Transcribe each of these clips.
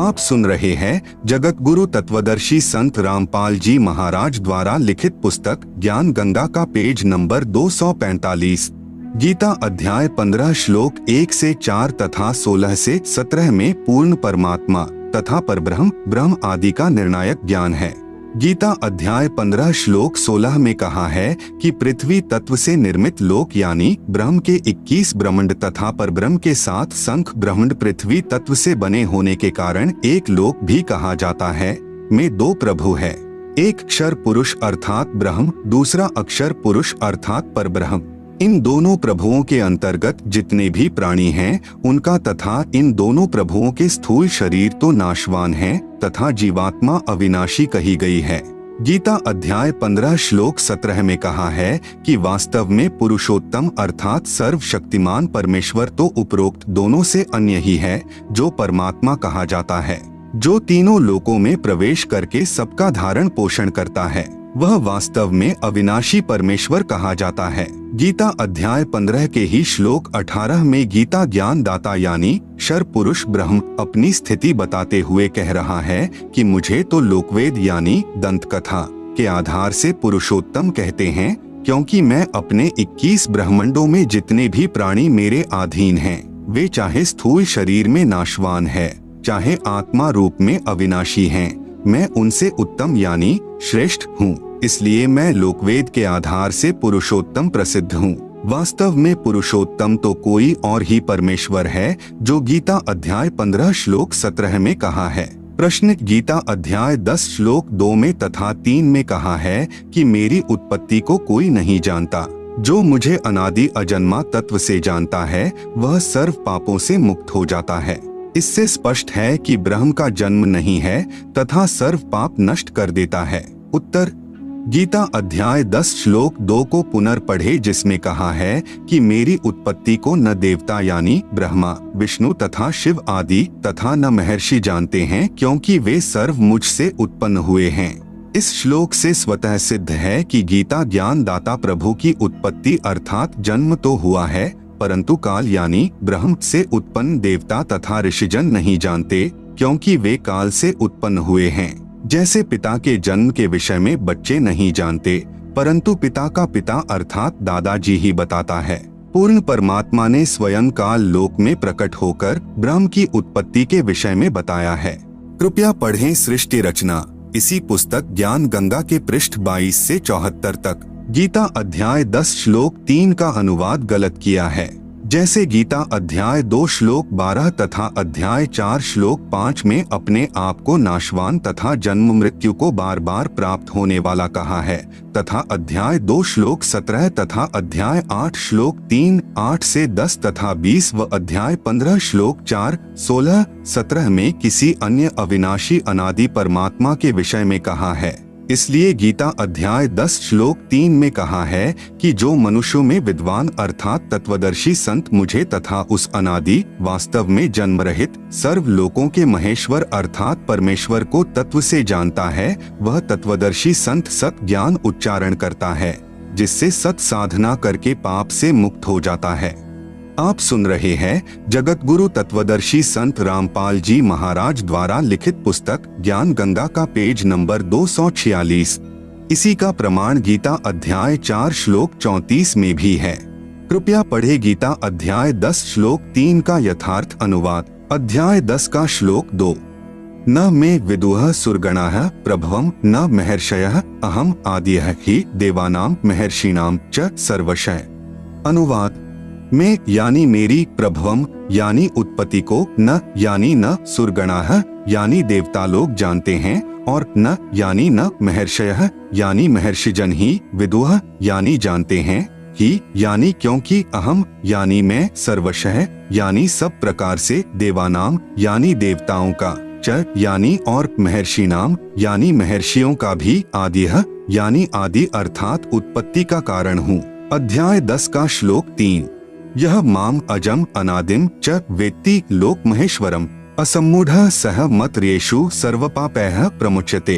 आप सुन रहे हैं जगत गुरु तत्वदर्शी संत रामपाल जी महाराज द्वारा लिखित पुस्तक ज्ञान गंगा का पेज नंबर 245। गीता अध्याय 15 श्लोक 1 से 4 तथा 16 से 17 में पूर्ण परमात्मा तथा परब्रह्म ब्रह्म आदि का निर्णायक ज्ञान है। गीता अध्याय 15 श्लोक 16 में कहा है कि पृथ्वी तत्व से निर्मित लोक यानी ब्रह्म के 21 ब्रह्मांड तथा परब्रह्म के 7 संख ब्रह्मांड पृथ्वी तत्व से बने होने के कारण एक लोक भी कहा जाता है। में 2 प्रभु है, एक अक्षर पुरुष अर्थात ब्रह्म, दूसरा अक्षर पुरुष अर्थात परब्रह्म। इन दोनों प्रभुओं के अंतर्गत जितने भी प्राणी हैं उनका तथा इन दोनों प्रभुओं के स्थूल शरीर तो नाशवान हैं तथा जीवात्मा अविनाशी कही गई है। गीता अध्याय 15 श्लोक 17 में कहा है कि वास्तव में पुरुषोत्तम अर्थात सर्वशक्तिमान परमेश्वर तो उपरोक्त दोनों से अन्य ही है, जो परमात्मा कहा जाता है, जो तीनों लोकों में प्रवेश करके सबका धारण पोषण करता है। वह वास्तव में अविनाशी परमेश्वर कहा जाता है। गीता अध्याय 15 के ही श्लोक 18 में गीता ज्ञान दाता यानी क्षर पुरुष ब्रह्म अपनी स्थिति बताते हुए कह रहा है कि मुझे तो लोकवेद यानी दंत कथा के आधार से पुरुषोत्तम कहते हैं, क्योंकि मैं अपने 21 ब्रह्मांडों में जितने भी प्राणी मेरे अधीन हैं, वे चाहे स्थूल शरीर में नाशवान है, चाहे आत्मा रूप में अविनाशी हैं, मैं उनसे उत्तम यानी श्रेष्ठ हूँ। इसलिए मैं लोकवेद के आधार से पुरुषोत्तम प्रसिद्ध हूँ। वास्तव में पुरुषोत्तम तो कोई और ही परमेश्वर है, जो गीता अध्याय 15 श्लोक 17 में कहा है। प्रश्न गीता अध्याय 10 श्लोक 2 में तथा 3 में कहा है कि मेरी उत्पत्ति को कोई नहीं जानता, जो मुझे अनादि अजन्मा तत्व से जानता है वह सर्व पापों से मुक्त हो जाता है। इससे स्पष्ट है कि ब्रह्म का जन्म नहीं है तथा सर्व पाप नष्ट कर देता है। उत्तर गीता अध्याय 10 श्लोक 2 को पुनर्पढ़े, जिसमें कहा है कि मेरी उत्पत्ति को न देवता यानी ब्रह्मा विष्णु तथा शिव आदि तथा न महर्षि जानते हैं, क्योंकि वे सर्व मुझसे उत्पन्न हुए हैं। इस श्लोक से स्वतः सिद्ध है कि गीता ज्ञान दाता प्रभु की उत्पत्ति अर्थात जन्म तो हुआ है, परंतु काल यानी ब्रह्म से उत्पन्न देवता तथा ऋषिजन नहीं जानते, क्योंकि वे काल से उत्पन्न हुए हैं। जैसे पिता के जन्म के विषय में बच्चे नहीं जानते, परंतु पिता का पिता अर्थात दादाजी ही बताता है। पूर्ण परमात्मा ने स्वयं काल लोक में प्रकट होकर ब्रह्म की उत्पत्ति के विषय में बताया है। कृपया पढ़ें सृष्टि रचना, इसी पुस्तक ज्ञान गंगा के पृष्ठ 22 से 74 तक। गीता अध्याय 10 श्लोक 3 का अनुवाद गलत किया है। जैसे गीता अध्याय 2 श्लोक 12 तथा अध्याय 4 श्लोक 5 में अपने आप को नाशवान तथा जन्म मृत्यु को बार बार प्राप्त होने वाला कहा है, तथा अध्याय 2 श्लोक 17 तथा अध्याय 8 श्लोक 3, 8 से 10 तथा 20 व अध्याय 15 श्लोक 4, 16, 17 में किसी अन्य अविनाशी अनादि परमात्मा के विषय में कहा है। इसलिए गीता अध्याय 10 श्लोक 3 में कहा है कि जो मनुष्यों में विद्वान अर्थात तत्वदर्शी संत मुझे तथा उस अनादि वास्तव में जन्म रहित सर्व लोकों के महेश्वर अर्थात परमेश्वर को तत्व से जानता है, वह तत्वदर्शी संत सत ज्ञान उच्चारण करता है, जिससे सत साधना करके पाप से मुक्त हो जाता है। आप सुन रहे हैं जगत गुरु तत्वदर्शी संत रामपाल जी महाराज द्वारा लिखित पुस्तक ज्ञान गंगा का पेज नंबर 246। इसी का प्रमाण गीता अध्याय 4 श्लोक 34 में भी है। कृपया पढ़े गीता अध्याय 10 श्लोक 3 का यथार्थ अनुवाद। अध्याय 10 का श्लोक 2। न मे विदुः सुरगणाः प्रभवम् न महर्षयः अहम् आद्यः हि देवानां महर्षिणां च सर्वशः। अनुवाद मैं यानी मेरी, प्रभवम यानी उत्पत्ति को, न यानी न सुरगणाः यानी देवता लोग जानते हैं, और न यानी न महर्षयः यानी महर्षिजन ही, विदुः यानी जानते हैं, ही यानी क्योंकि, अहम यानी मैं, सर्वशः यानी सब प्रकार से, देवानाम यानी देवताओं का, च यानी और, महर्षिनाम यानी महर्षियों का भी, आद्यः यानी आदि अर्थात उत्पत्ति का कारण हूँ। अध्याय 10 का श्लोक 3। यह माम अजम अनादिम च वेत्ति लोक महेश्वरम असम्मूढ़ सह मत रेषु सर्वपापैः प्रमुच्यते।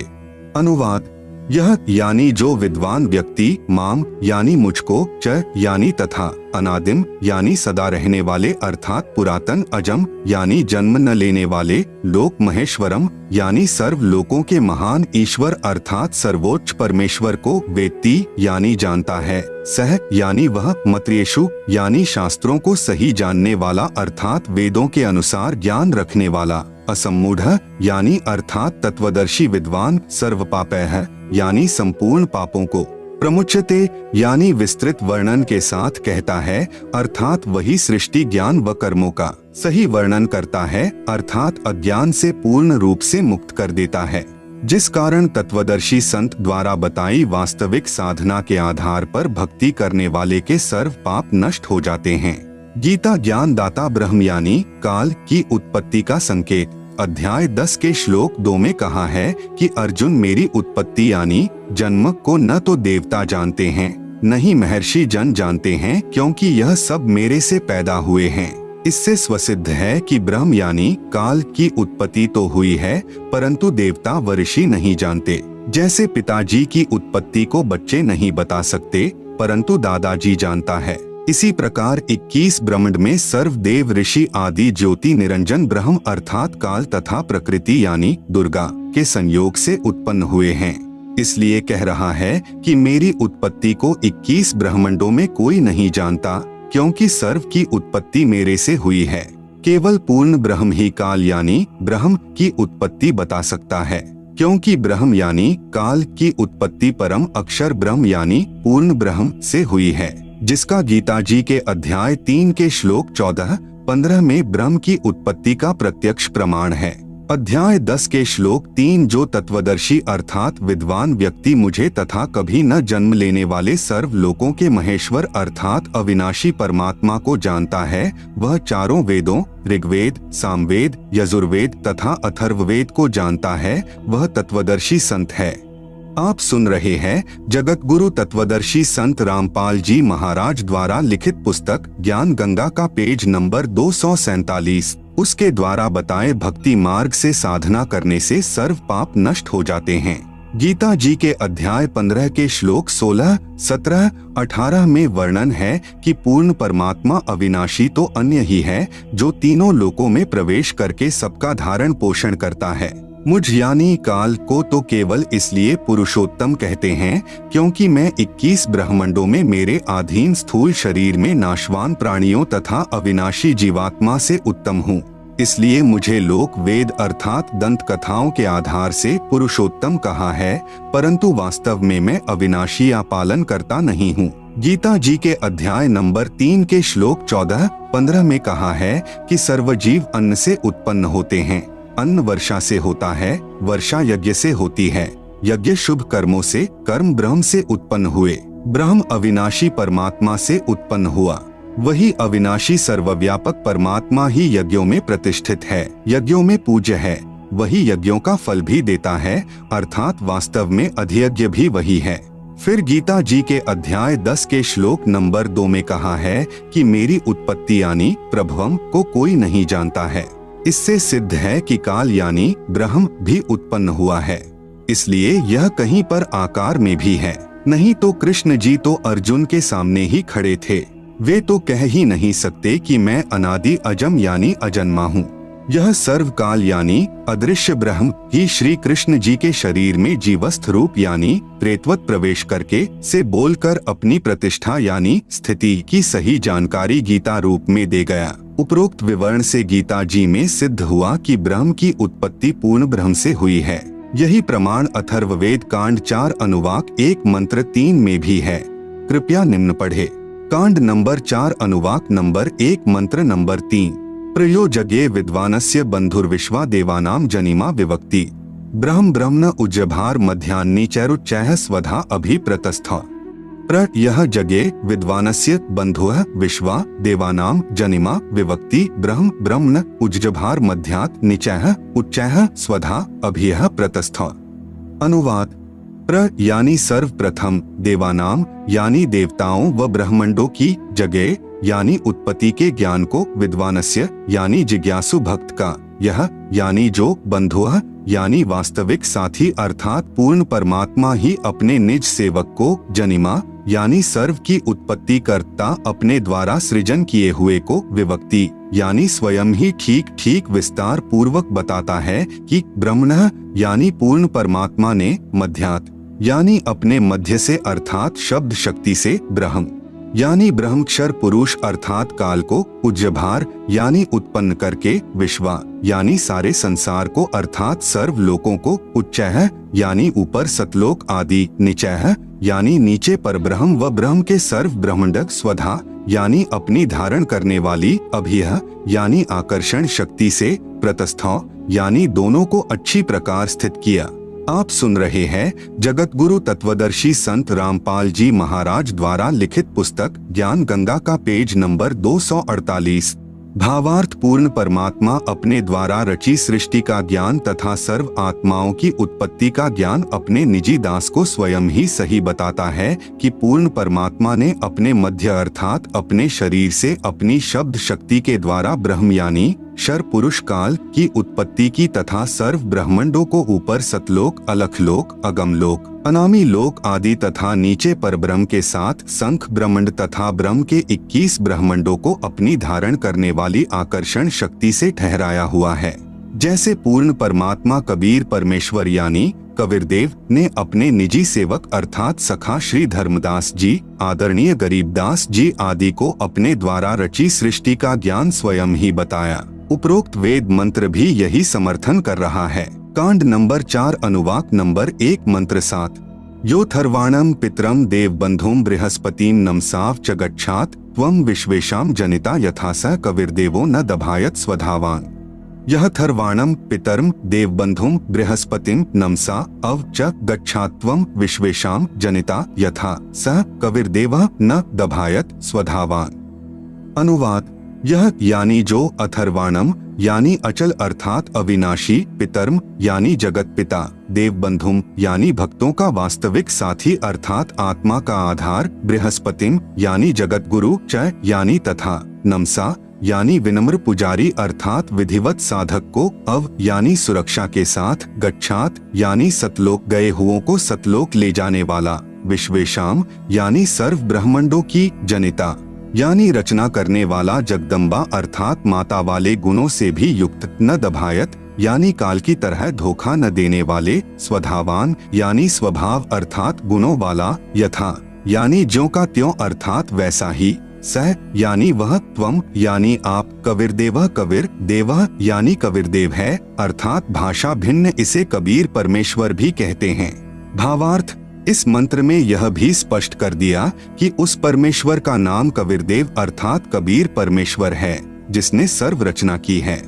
अनुवाद यह यानी जो विद्वान व्यक्ति माम यानी मुझको, च यानी तथा, अनादिम यानी सदा रहने वाले अर्थात पुरातन, अजम यानी जन्म न लेने वाले, लोक महेश्वरम यानी सर्व लोकों के महान ईश्वर अर्थात सर्वोच्च परमेश्वर को वेत्ती यानी जानता है, सह यानी वह, मतयेषु यानी शास्त्रों को सही जानने वाला अर्थात वेदों के अनुसार ज्ञान रखने वाला, असम्मूढ़ यानी अर्थात तत्वदर्शी विद्वान, सर्वपापैः यानी संपूर्ण पापों को, प्रमुच्यते यानी विस्तृत वर्णन के साथ कहता है अर्थात वही सृष्टि ज्ञान व कर्मों का सही वर्णन करता है अर्थात अज्ञान से पूर्ण रूप से मुक्त कर देता है, जिस कारण तत्वदर्शी संत द्वारा बताई वास्तविक साधना के आधार पर भक्ति करने वाले के सर्व पाप नष्ट हो जाते हैं। गीता ज्ञान दाता ब्रह्म यानी काल की उत्पत्ति का संकेत। अध्याय 10 के श्लोक 2 में कहा है कि अर्जुन मेरी उत्पत्ति यानी जन्म को न तो देवता जानते हैं न ही महर्षि जन जानते हैं, क्योंकि यह सब मेरे से पैदा हुए हैं। इससे स्वसिद्ध है कि ब्रह्म यानी काल की उत्पत्ति तो हुई है परंतु देवता व ऋषि नहीं जानते। जैसे पिताजी की उत्पत्ति को बच्चे नहीं बता सकते परंतु दादाजी जानता है, इसी प्रकार 21 ब्रह्मांड में सर्व देव ऋषि आदि ज्योति निरंजन ब्रह्म अर्थात काल तथा प्रकृति यानी दुर्गा के संयोग से उत्पन्न हुए हैं। इसलिए कह रहा है कि मेरी उत्पत्ति को 21 ब्रह्मांडों में कोई नहीं जानता, क्योंकि सर्व की उत्पत्ति मेरे से हुई है। केवल पूर्ण ब्रह्म ही काल यानी ब्रह्म की उत्पत्ति बता सकता है, क्योंकि ब्रह्म यानी काल की उत्पत्ति परम अक्षर ब्रह्म यानी पूर्ण ब्रह्म से हुई है, जिसका गीता जी के अध्याय 3 के श्लोक 14-15 में ब्रह्म की उत्पत्ति का प्रत्यक्ष प्रमाण है। अध्याय 10 के श्लोक 3 जो तत्वदर्शी अर्थात विद्वान व्यक्ति मुझे तथा कभी न जन्म लेने वाले सर्व लोकों के महेश्वर अर्थात अविनाशी परमात्मा को जानता है, वह चारों वेदों ऋग्वेद, सामवेद, यजुर्वेद तथा अथर्ववेद को जानता है, वह तत्वदर्शी संत है। आप सुन रहे हैं जगत गुरु तत्वदर्शी संत रामपाल जी महाराज द्वारा लिखित पुस्तक ज्ञान गंगा का पेज नंबर 247। उसके द्वारा बताए भक्ति मार्ग से साधना करने से सर्व पाप नष्ट हो जाते हैं। गीता जी के अध्याय 15 के श्लोक 16, 17, 18 में वर्णन है कि पूर्ण परमात्मा अविनाशी तो अन्य ही है, जो तीनों लोकों में प्रवेश करके सबका धारण पोषण करता है। मुझ यानी काल को तो केवल इसलिए पुरुषोत्तम कहते हैं क्योंकि मैं 21 ब्रह्मांडों में मेरे अधीन स्थूल शरीर में नाशवान प्राणियों तथा अविनाशी जीवात्मा से उत्तम हूँ। इसलिए मुझे लोक वेद अर्थात दंत कथाओं के आधार से पुरुषोत्तम कहा है, परंतु वास्तव में मैं अविनाशी या पालन करता नहीं हूँ। गीता जी के अध्याय नंबर 3 के श्लोक 14-15 में कहा है कि सर्वजीव अन्न से उत्पन्न होते हैं, अन्न वर्षा से होता है, वर्षा यज्ञ से होती है, यज्ञ शुभ कर्मों से, कर्म ब्रह्म से उत्पन्न हुए, ब्रह्म अविनाशी परमात्मा से उत्पन्न हुआ। वही अविनाशी सर्वव्यापक परमात्मा ही यज्ञों में प्रतिष्ठित है, यज्ञों में पूज्य है, वही यज्ञों का फल भी देता है अर्थात वास्तव में अधियज्ञ भी वही है। फिर गीता जी के अध्याय 10 के श्लोक नंबर 2 में कहा है कि मेरी उत्पत्ति यानी प्रभवम को कोई नहीं जानता है। इससे सिद्ध है कि काल यानी ब्रह्म भी उत्पन्न हुआ है, इसलिए यह कहीं पर आकार में भी है। नहीं तो कृष्ण जी तो अर्जुन के सामने ही खड़े थे, वे तो कह ही नहीं सकते कि मैं अनादि अजम यानी अजन्मा हूँ। यह सर्वकाल यानी अदृश्य ब्रह्म ही श्री कृष्ण जी के शरीर में जीवस्थ रूप यानी प्रेतवत प्रवेश करके से बोलकर अपनी प्रतिष्ठा यानी स्थिति की सही जानकारी गीता रूप में दे गया। उपरोक्त विवरण से गीता जी में सिद्ध हुआ कि ब्रह्म की उत्पत्ति पूर्ण ब्रह्म से हुई है। यही प्रमाण अथर्ववेद कांड 4 अनुवाक 1 मंत्र 3 में भी है। कृपया निम्न पढ़े। कांड नंबर 4 अनुवाक नंबर 1 मंत्र नंबर 3। प्रयोजगे विद्वानस्य बंधुर्विश्वा देवानाम जनिमा विवक्ति ब्रह्म ब्रह्मण उज्जभार मध्यान्नी चैरुच्चैः स्वधा अभिप्रतस्थ प्र यह जगे विद्वानस्य बंधुः विश्वा देवानाम जनिमा विवक्ति ब्रह्म ब्रह्मण उज्जभार मध्यात् निचैः उच्चैः स्वधा अभियः प्रतस्थ। अनुवाद। प्र यानी सर्वप्रथम, देवानाम यानी देवताओं व ब्रह्मंडों की, जगे यानी उत्पत्ति के ज्ञान को, विद्वानस्य यानी जिज्ञासु भक्त का, यह यानी जो, बंधुः यानी वास्तविक साथी अर्थात पूर्ण परमात्मा ही अपने निज सेवक को जनिमा यानी सर्व की उत्पत्ति करता अपने द्वारा सृजन किए हुए को विवक्ति यानी स्वयं ही ठीक ठीक विस्तार पूर्वक बताता है कि ब्रह्मणः यानी पूर्ण परमात्मा ने मध्यात् यानी अपने मध्य से अर्थात शब्द शक्ति से ब्रह्म यानी ब्रह्मक्षर पुरुष अर्थात काल को उज्जभार यानी उत्पन्न करके विश्वा यानी सारे संसार को अर्थात सर्व लोकों को उच्चैः यानी ऊपर सतलोक आदि नीचैः यानी नीचे पर ब्रह्म व ब्रह्म के सर्व ब्रह्मंडक स्वधा यानी अपनी धारण करने वाली अभियः यानी आकर्षण शक्ति से प्रतस्थौ यानी दोनों को अच्छी प्रकार स्थित किया। आप सुन रहे हैं जगत गुरु तत्वदर्शी संत रामपाल जी महाराज द्वारा लिखित पुस्तक ज्ञान गंगा का पेज नंबर 248। भावार्थ पूर्ण परमात्मा अपने द्वारा रची सृष्टि का ज्ञान तथा सर्व आत्माओं की उत्पत्ति का ज्ञान अपने निजी दास को स्वयं ही सही बताता है कि पूर्ण परमात्मा ने अपने मध्य अर्थात अपने शरीर से अपनी शब्द शक्ति के द्वारा ब्रह्म यानी शर पुरुष काल की उत्पत्ति की तथा सर्व ब्रह्मंडों को ऊपर सतलोक अलखलोक अगमलोक अनामी लोक आदि तथा नीचे पर ब्रह्म के साथ संख ब्रह्मंड तथा ब्रह्म के 21 ब्रह्मंडों को अपनी धारण करने वाली आकर्षण शक्ति से ठहराया हुआ है। जैसे पूर्ण परमात्मा कबीर परमेश्वर यानी कबीरदेव ने अपने निजी सेवक अर्थात सखा श्री धर्मदास जी आदरणीय गरीबदास जी आदि को अपने द्वारा रची सृष्टि का ज्ञान स्वयं ही बताया। उपरोक्त वेद मंत्र भी यही समर्थन कर रहा है। कांड नंबर 4 अनुवाक नंबर 1 मंत्र 7 यो थर्वाणम पितरम देव बंधुम बृहस्पतिम नमसाव च गच्छात त्वं विश्वेशाम जनिता यथा स कविर्देवो न दभायत स्वधावान। यह थर्वाणम पितरम देवबंधुम बृहस्पतिम नमसा अव च गच्छात्वं विश्वेशाम जनिता यथा स कविर्देवः न दभायत स्वधावान। अनुवाद यह यानी जो अथर्वाणम यानी अचल अर्थात अविनाशी पितरम यानी जगत पिता देवबंधुम यानी भक्तों का वास्तविक साथी अर्थात आत्मा का आधार बृहस्पतिम यानी जगत गुरु च यानी तथा नमसा यानी विनम्र पुजारी अर्थात विधिवत साधक को अव यानी सुरक्षा के साथ गच्छात यानी सतलोक गए हुओं को सतलोक ले जाने वाला विश्वेशाम यानी सर्व ब्रह्मंडों की जनिता यानी रचना करने वाला जगदम्बा अर्थात माता वाले गुणों से भी युक्त न दभायत यानी काल की तरह धोखा न देने वाले स्वधावान यानी स्वभाव अर्थात गुणों वाला यथा यानी ज्यों का त्यों अर्थात वैसा ही सह यानी वह त्वम यानी आप कबीरदेवः कबीर देवः यानी कबीरदेव है अर्थात भाषा भिन्न इसे कबीर परमेश्वर भी कहते हैं। भावार्थ इस मंत्र में यह भी स्पष्ट कर दिया कि उस परमेश्वर का नाम कबीरदेव अर्थात कबीर परमेश्वर है जिसने सर्व रचना की है।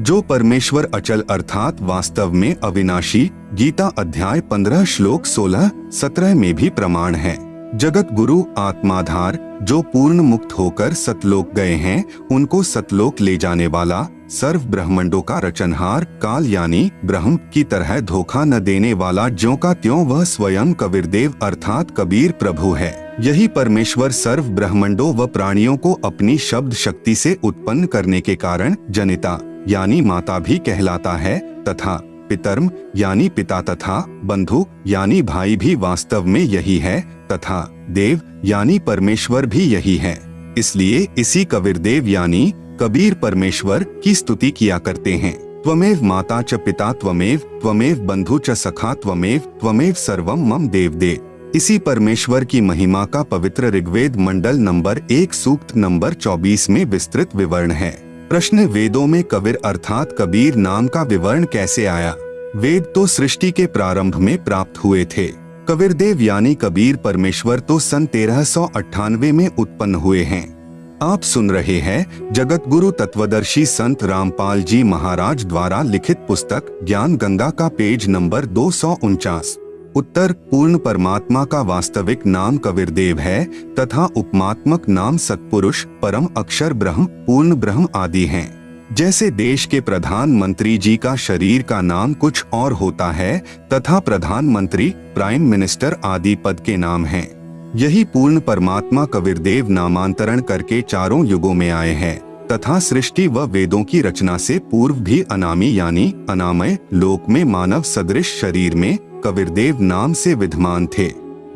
जो परमेश्वर अचल अर्थात वास्तव में अविनाशी गीता अध्याय 15 श्लोक 16-17 में भी प्रमाण है। जगत गुरु आत्माधार जो पूर्ण मुक्त होकर सतलोक गए हैं उनको सतलोक ले जाने वाला सर्व ब्रह्मंडों का रचनहार काल यानी ब्रह्म की तरह धोखा न देने वाला ज्यों का त्यों वह स्वयं कबीरदेव अर्थात कबीर प्रभु है। यही परमेश्वर सर्व ब्रह्मंडों व प्राणियों को अपनी शब्द शक्ति से उत्पन्न करने के कारण जनिता यानी माता भी कहलाता है तथा पितरम यानी पिता तथा बंधु यानी भाई भी वास्तव में यही है तथा देव यानी परमेश्वर भी यही है। इसलिए इसी कबीरदेव यानी कबीर परमेश्वर की स्तुति किया करते हैं। त्वमेव माता च पिता त्वमेव बंधु च सखा त्वमेव सर्वम मम देवदेव। इसी परमेश्वर की महिमा का पवित्र ऋग्वेद मंडल नंबर 1 सूक्त नंबर 24 में विस्तृत विवरण है। प्रश्न वेदों में कबीर अर्थात कबीर नाम का विवरण कैसे आया? वेद तो सृष्टि के प्रारंभ में प्राप्त हुए थे। कबीरदेव यानी कबीर परमेश्वर तो सन 1398 में उत्पन्न हुए हैं। आप सुन रहे हैं जगत गुरु तत्वदर्शी संत रामपाल जी महाराज द्वारा लिखित पुस्तक ज्ञान गंगा का पेज नंबर 249। उत्तर पूर्ण परमात्मा का वास्तविक नाम कबीरदेव है तथा उपमात्मक नाम सत्पुरुष परम अक्षर ब्रह्म पूर्ण ब्रह्म आदि हैं। जैसे देश के प्रधानमंत्री जी का शरीर का नाम कुछ और होता है तथा प्रधानमंत्री प्राइम मिनिस्टर आदि पद के नाम हैं। यही पूर्ण परमात्मा कबीरदेव नामांतरण करके चारों युगों में आए हैं। तथा सृष्टि व वेदों की रचना से पूर्व भी अनामी यानी अनामय लोक में मानव सदृश शरीर में कबीरदेव नाम से विद्यमान थे।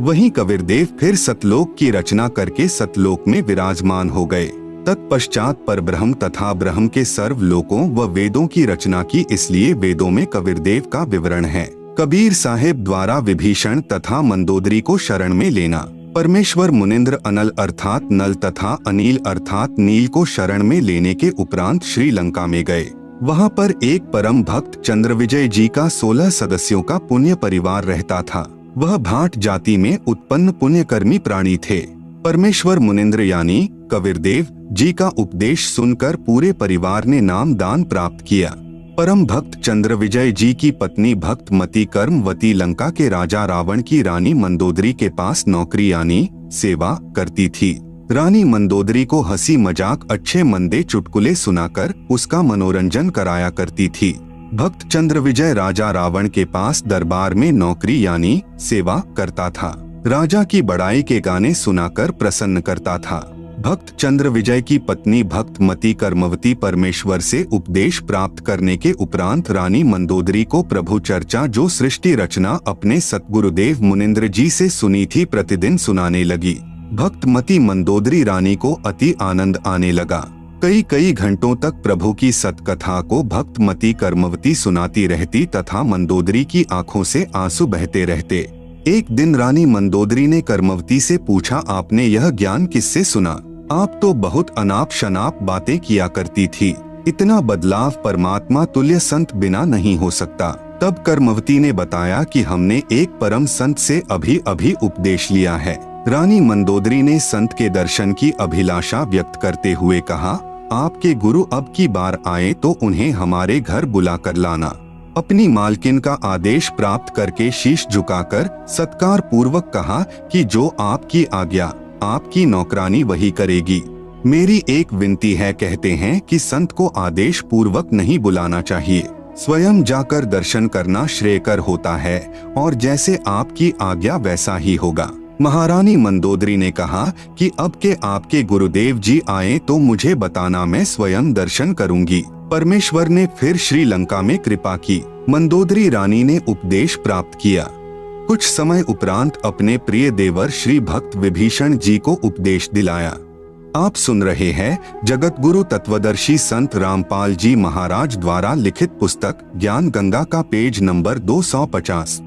वहीं कबीरदेव फिर सतलोक की रचना करके सतलोक में विराजमान हो गए। तत्पश्चात परब्रह्म तथा ब्रह्म के सर्व लोकों व वेदों की रचना की, इसलिए वेदों में कबीरदेव का विवरण है। कबीर साहेब द्वारा विभीषण तथा मंदोदरी को शरण में लेना। परमेश्वर मुनिंद्र अनल अर्थात नल तथा अनिल अर्थात नील को शरण में लेने के उपरांत श्रीलंका में गए। वहां पर एक परम भक्त चंद्रविजय जी का 16 सदस्यों का पुण्य परिवार रहता था। वह भाट जाति में उत्पन्न पुण्यकर्मी प्राणी थे। परमेश्वर मुनिंद्र यानी कबीरदेव जी का उपदेश सुनकर पूरे परिवार ने नाम दान प्राप्त किया। परम भक्त चंद्रविजय जी की पत्नी भक्तमती कर्मवती लंका के राजा रावण की रानी मंदोदरी के पास नौकरी यानी सेवा करती थी। रानी मंदोदरी को हंसी मजाक अच्छे मंदे चुटकुले सुनाकर उसका मनोरंजन कराया करती थी। भक्त चंद्रविजय राजा रावण के पास दरबार में नौकरी यानी सेवा करता था। राजा की बड़ाई के गाने सुनाकर प्रसन्न करता था। भक्त चंद्रविजय की पत्नी भक्तमती कर्मवती परमेश्वर से उपदेश प्राप्त करने के उपरांत रानी मंदोदरी को प्रभु चर्चा जो सृष्टि रचना अपने सतगुरुदेव मुनिंद्र जी से सुनी थी प्रतिदिन सुनाने लगी। भक्तमती मंदोदरी रानी को अति आनंद आने लगा। कई घंटों तक प्रभु की सतकथा को भक्तमती कर्मवती सुनाती रहती तथा मंदोदरी की आंखों से आंसू बहते रहते। एक दिन रानी मंदोदरी ने कर्मवती से पूछा, आपने यह ज्ञान किससे सुना? आप तो बहुत अनाप शनाप बातें किया करती थी। इतना बदलाव परमात्मा तुल्य संत बिना नहीं हो सकता। तब कर्मवती ने बताया कि हमने एक परम संत से अभी उपदेश लिया है। रानी मंदोदरी ने संत के दर्शन की अभिलाषा व्यक्त करते हुए कहा, आपके गुरु अब की बार आए तो उन्हें हमारे घर बुला कर लाना। अपनी मालकिन का आदेश प्राप्त करके शीश झुकाकर सत्कार पूर्वक कहा कि जो आपकी आज्ञा, आपकी नौकरानी वही करेगी। मेरी एक विनती है, कहते हैं कि संत को आदेश पूर्वक नहीं बुलाना चाहिए, स्वयं जाकर दर्शन करना श्रेयकर होता है और जैसे आपकी आज्ञा वैसा ही होगा। महारानी मंदोदरी ने कहा कि अब के आपके गुरुदेव जी आए तो मुझे बताना, मैं स्वयं दर्शन करूंगी। परमेश्वर ने फिर श्रीलंका में कृपा की। मंदोदरी रानी ने उपदेश प्राप्त किया। कुछ समय उपरांत अपने प्रिय देवर श्री भक्त विभीषण जी को उपदेश दिलाया। आप सुन रहे हैं जगत गुरु तत्वदर्शी संत रामपाल जी महाराज द्वारा लिखित पुस्तक ज्ञान गंगा का पेज नंबर 250।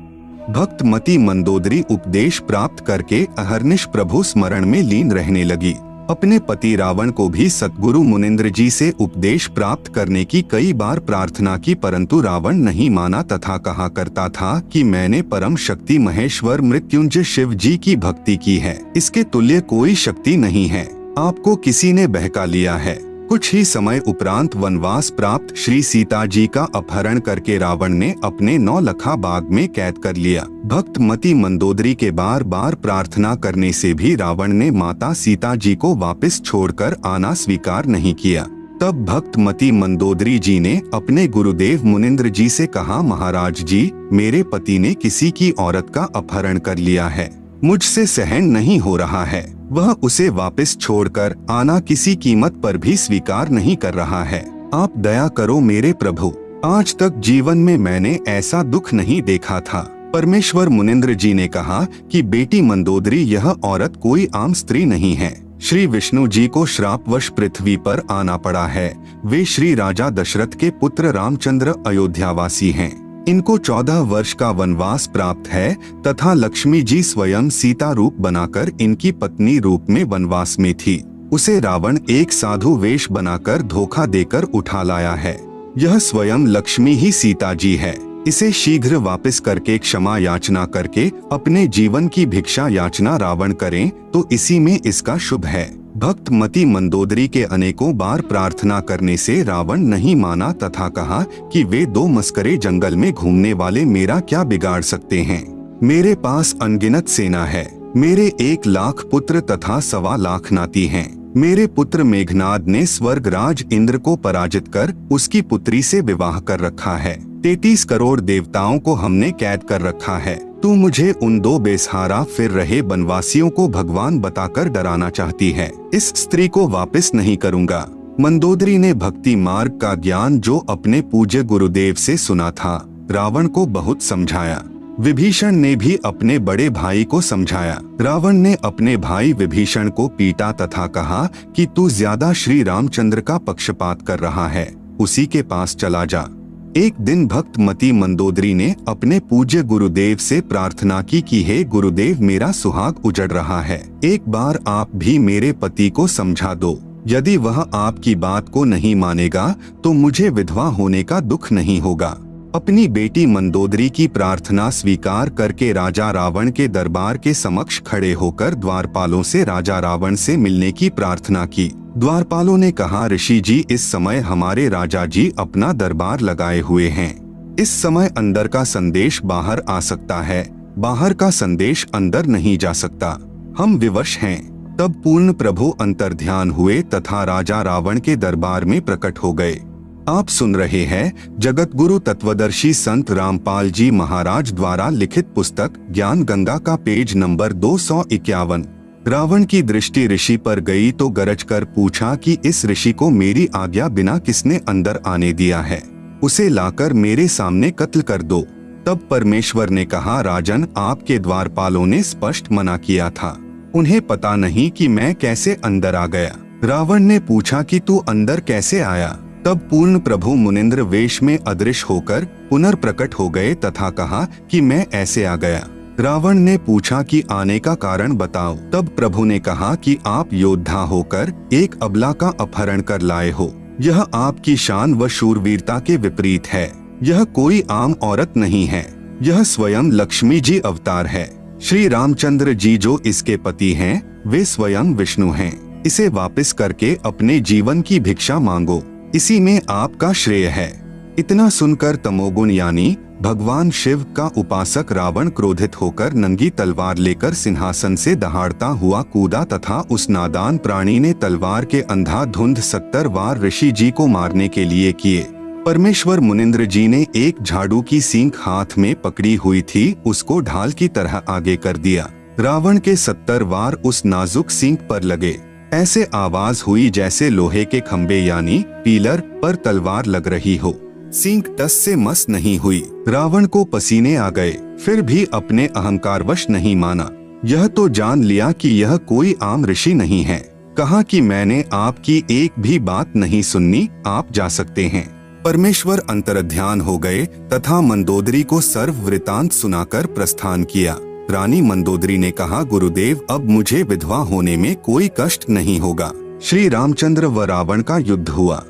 भक्तमती मंदोदरी उपदेश प्राप्त करके अहर्निश प्रभु स्मरण में लीन रहने लगी। अपने पति रावण को भी सतगुरु मुनिंद्र जी से उपदेश प्राप्त करने की कई बार प्रार्थना की, परंतु रावण नहीं माना तथा कहा करता था कि मैंने परम शक्ति महेश्वर मृत्युंजय शिव जी की भक्ति की है, इसके तुल्य कोई शक्ति नहीं है, आपको किसी ने बहका लिया है। कुछ ही समय उपरांत वनवास प्राप्त श्री सीता जी का अपहरण करके रावण ने अपने 9 लखा बाग में कैद कर लिया। भक्तमती मंदोदरी के बार बार प्रार्थना करने से भी रावण ने माता सीता जी को वापस छोड़कर आना स्वीकार नहीं किया। तब भक्तमती मंदोदरी जी ने अपने गुरुदेव मुनिंद्र जी से कहा, महाराज जी, मेरे पति ने किसी की औरत का अपहरण कर लिया है, मुझसे सहन नहीं हो रहा है, वह उसे वापस छोड़कर आना किसी कीमत पर भी स्वीकार नहीं कर रहा है, आप दया करो मेरे प्रभु, आज तक जीवन में मैंने ऐसा दुख नहीं देखा था। परमेश्वर मुनिंद्र जी ने कहा कि बेटी मंदोदरी, यह औरत कोई आम स्त्री नहीं है, श्री विष्णु जी को श्रापवश पृथ्वी पर आना पड़ा है। वे श्री राजा दशरथ के पुत्र रामचंद्र अयोध्यावासी हैं। इनको 14 वर्ष का वनवास प्राप्त है तथा लक्ष्मी जी स्वयं सीता रूप बनाकर इनकी पत्नी रूप में वनवास में थी। उसे रावण एक साधु वेश बनाकर धोखा देकर उठा लाया है। यह स्वयं लक्ष्मी ही सीता जी है। इसे शीघ्र वापस करके क्षमा याचना करके अपने जीवन की भिक्षा याचना रावण करें तो इसी में इसका शुभ है। भक्तमती मंदोदरी के अनेकों बार प्रार्थना करने से रावण नहीं माना तथा कहा कि वे 2 मस्करे जंगल में घूमने वाले मेरा क्या बिगाड़ सकते हैं। मेरे पास अनगिनत सेना है, मेरे 1 लाख पुत्र तथा 1.25 लाख नाती हैं। मेरे पुत्र मेघनाद ने स्वर्गराज इंद्र को पराजित कर उसकी पुत्री से विवाह कर रखा है। 33 करोड़ देवताओं को हमने कैद कर रखा है। तू मुझे उन 2 बेसहारा फिर रहे बनवासियों को भगवान बताकर डराना चाहती है। इस स्त्री को वापस नहीं करूंगा। मंदोदरी ने भक्ति मार्ग का ज्ञान जो अपने पूज्य गुरुदेव से सुना था रावण को बहुत समझाया। विभीषण ने भी अपने बड़े भाई को समझाया। रावण ने अपने भाई विभीषण को पीटा तथा कहा कि तू ज्यादा श्री रामचंद्र का पक्षपात कर रहा है, उसी के पास चला जा। एक दिन भक्त मती मंदोदरी ने अपने पूज्य गुरुदेव से प्रार्थना की कि हे गुरुदेव, मेरा सुहाग उजड़ रहा है, एक बार आप भी मेरे पति को समझा दो। यदि वह आपकी बात को नहीं मानेगा तो मुझे विधवा होने का दुख नहीं होगा। अपनी बेटी मंदोदरी की प्रार्थना स्वीकार करके राजा रावण के दरबार के समक्ष खड़े होकर द्वारपालों से राजा रावण से मिलने की प्रार्थना की। द्वारपालों ने कहा, ऋषि जी, इस समय हमारे राजा जी अपना दरबार लगाए हुए हैं। इस समय अंदर का संदेश बाहर आ सकता है, बाहर का संदेश अंदर नहीं जा सकता। हम विवश हैं। तब पूर्ण प्रभु अंतर्ध्यान हुए तथा राजा रावण के दरबार में प्रकट हो गए। आप सुन रहे हैं जगत गुरु तत्वदर्शी संत रामपाल जी महाराज द्वारा लिखित पुस्तक ज्ञान गंगा का पेज नंबर 251। रावण की दृष्टि ऋषि पर गई तो गरज कर पूछा कि इस ऋषि को मेरी आज्ञा बिना किसने अंदर आने दिया है, उसे लाकर मेरे सामने कत्ल कर दो। तब परमेश्वर ने कहा, राजन, आपके द्वारपालों ने स्पष्ट मना किया था, उन्हें पता नहीं कि मैं कैसे अंदर आ गया। रावण ने पूछा कि तू अंदर कैसे आया? तब पूर्ण प्रभु मुनिंद्र वेश में अदृश्य होकर पुनर्प्रकट हो गए तथा कहा कि मैं ऐसे आ गया। रावण ने पूछा कि आने का कारण बताओ। तब प्रभु ने कहा कि आप योद्धा होकर एक अबला का अपहरण कर लाए हो। यह आपकी शान व शूरवीरता के विपरीत है। यह कोई आम औरत नहीं है, यह स्वयं लक्ष्मी जी अवतार है। श्री रामचंद्र जी जो इसके पति हैं, वे स्वयं विष्णु हैं। इसे वापस करके अपने जीवन की भिक्षा मांगो, इसी में आपका श्रेय है। इतना सुनकर तमोगुण यानी भगवान शिव का उपासक रावण क्रोधित होकर नंगी तलवार लेकर सिंहासन से दहाड़ता हुआ कूदा तथा उस नादान प्राणी ने तलवार के अंधाधुंध 70 वार ऋषि जी को मारने के लिए किए। परमेश्वर मुनिंद्र जी ने एक झाड़ू की सींग हाथ में पकड़ी हुई थी, उसको ढाल की तरह आगे कर दिया। रावण के 70 वार उस नाजुक सींग पर लगे। ऐसे आवाज हुई जैसे लोहे के खंबे यानी पीलर पर तलवार लग रही हो। सींग टस से मस नहीं हुई। रावण को पसीने आ गए, फिर भी अपने अहंकारवश नहीं माना। यह तो जान लिया कि यह कोई आम ऋषि नहीं है। कहा कि मैंने आपकी एक भी बात नहीं सुननी, आप जा सकते हैं। परमेश्वर अंतर्ध्यान हो गए तथा मंदोदरी को सर्व वृतांत सुनाकर प्रस्थान किया। रानी मंदोदरी ने कहा, गुरुदेव, अब मुझे विधवा होने में कोई कष्ट नहीं होगा। श्री रामचंद्र व रावण का युद्ध हुआ,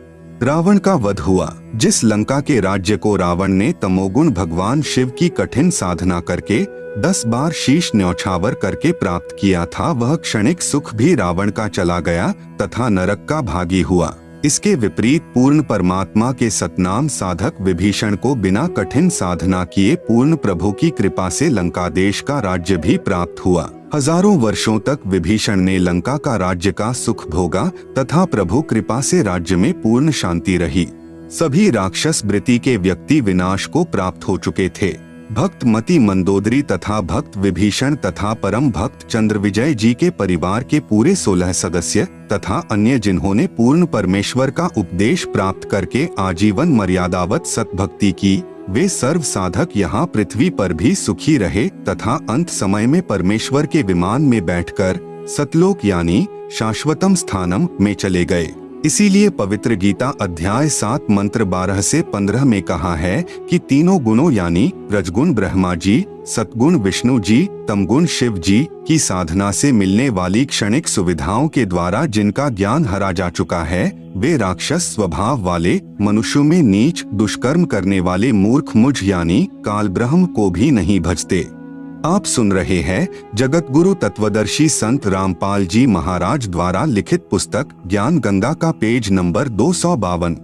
रावण का वध हुआ। जिस लंका के राज्य को रावण ने तमोगुण भगवान शिव की कठिन साधना करके 10 बार शीश न्यौछावर करके प्राप्त किया था, वह क्षणिक सुख भी रावण का चला गया तथा नरक का भागी हुआ। इसके विपरीत पूर्ण परमात्मा के सतनाम साधक विभीषण को बिना कठिन साधना किए पूर्ण प्रभु की कृपा से लंका देश का राज्य भी प्राप्त हुआ। हजारों वर्षों तक विभीषण ने लंका का राज्य का सुख भोगा तथा प्रभु कृपा से राज्य में पूर्ण शांति रही। सभी राक्षस वृत्ति के व्यक्ति विनाश को प्राप्त हो चुके थे। भक्त मती मंदोदरी तथा भक्त विभीषण तथा परम भक्त चंद्रविजय जी के परिवार के पूरे 16 सदस्य तथा अन्य जिन्होंने पूर्ण परमेश्वर का उपदेश प्राप्त करके आजीवन मर्यादावत सतभक्ति की, वे सर्व साधक यहाँ पृथ्वी पर भी सुखी रहे तथा अंत समय में परमेश्वर के विमान में बैठकर सतलोक यानी शाश्वतम स्थानम में चले गए। इसीलिए पवित्र गीता अध्याय 7 मंत्र 12 से 15 में कहा है कि तीनों गुणों यानी रजगुण ब्रह्मा जी, सतगुण विष्णु जी, तमगुण शिव जी की साधना से मिलने वाली क्षणिक सुविधाओं के द्वारा जिनका ज्ञान हरा जा चुका है, वे राक्षस स्वभाव वाले मनुष्यों में नीच दुष्कर्म करने वाले मूर्ख मुझ यानी काल ब्रह्म को भी नहीं भजते। आप सुन रहे हैं जगत गुरु तत्वदर्शी संत रामपाल जी महाराज द्वारा लिखित पुस्तक ज्ञान गंगा का पेज नंबर 252।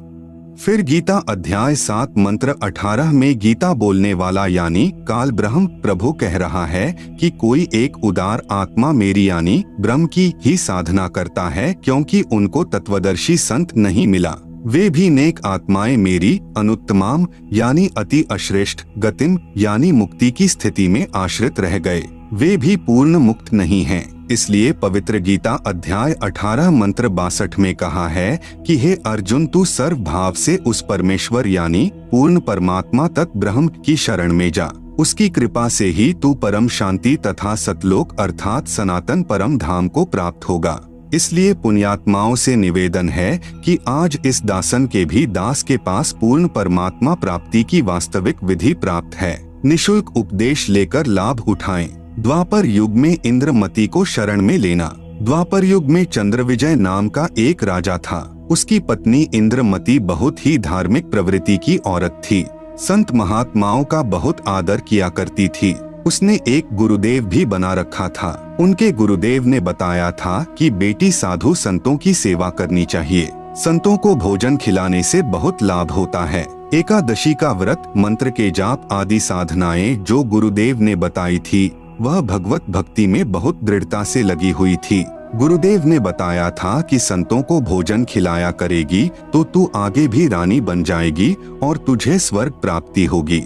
फिर गीता अध्याय 7 मंत्र 18 में गीता बोलने वाला यानी काल ब्रह्म प्रभु कह रहा है कि कोई एक उदार आत्मा मेरी यानी ब्रह्म की ही साधना करता है, क्योंकि उनको तत्वदर्शी संत नहीं मिला। वे भी नेक आत्माएं मेरी अनुत्तमाम यानी अति अश्रेष्ठ गतिम यानी मुक्ति की स्थिति में आश्रित रह गए। वे भी पूर्ण मुक्त नहीं हैं। इसलिए पवित्र गीता अध्याय 18 मंत्र 62 में कहा है कि हे अर्जुन, तू सर्व भाव से उस परमेश्वर यानी पूर्ण परमात्मा तत् ब्रह्म की शरण में जा। उसकी कृपा से ही तू परम शांति तथा सतलोक अर्थात सनातन परम धाम को प्राप्त होगा। इसलिए पुण्यात्माओं से निवेदन है कि आज इस दासन के भी दास के पास पूर्ण परमात्मा प्राप्ति की वास्तविक विधि प्राप्त है। निशुल्क उपदेश लेकर लाभ उठाएं। द्वापर युग में इंद्रमती को शरण में लेना। द्वापर युग में चंद्रविजय नाम का एक राजा था। उसकी पत्नी इंद्रमती बहुत ही धार्मिक प्रवृत्ति की औरत थी। संत महात्माओं का बहुत आदर किया करती थी। उसने एक गुरुदेव भी बना रखा था। उनके गुरुदेव ने बताया था कि बेटी साधु संतों की सेवा करनी चाहिए। संतों को भोजन खिलाने से बहुत लाभ होता है। एकादशी का व्रत, मंत्र के जाप आदि साधनाएं जो गुरुदेव ने बताई थी वह भगवत भक्ति में बहुत दृढ़ता से लगी हुई थी। गुरुदेव ने बताया था कि संतों को भोजन खिलाया करेगी तो तू आगे भी रानी बन जाएगी और तुझे स्वर्ग प्राप्ति होगी।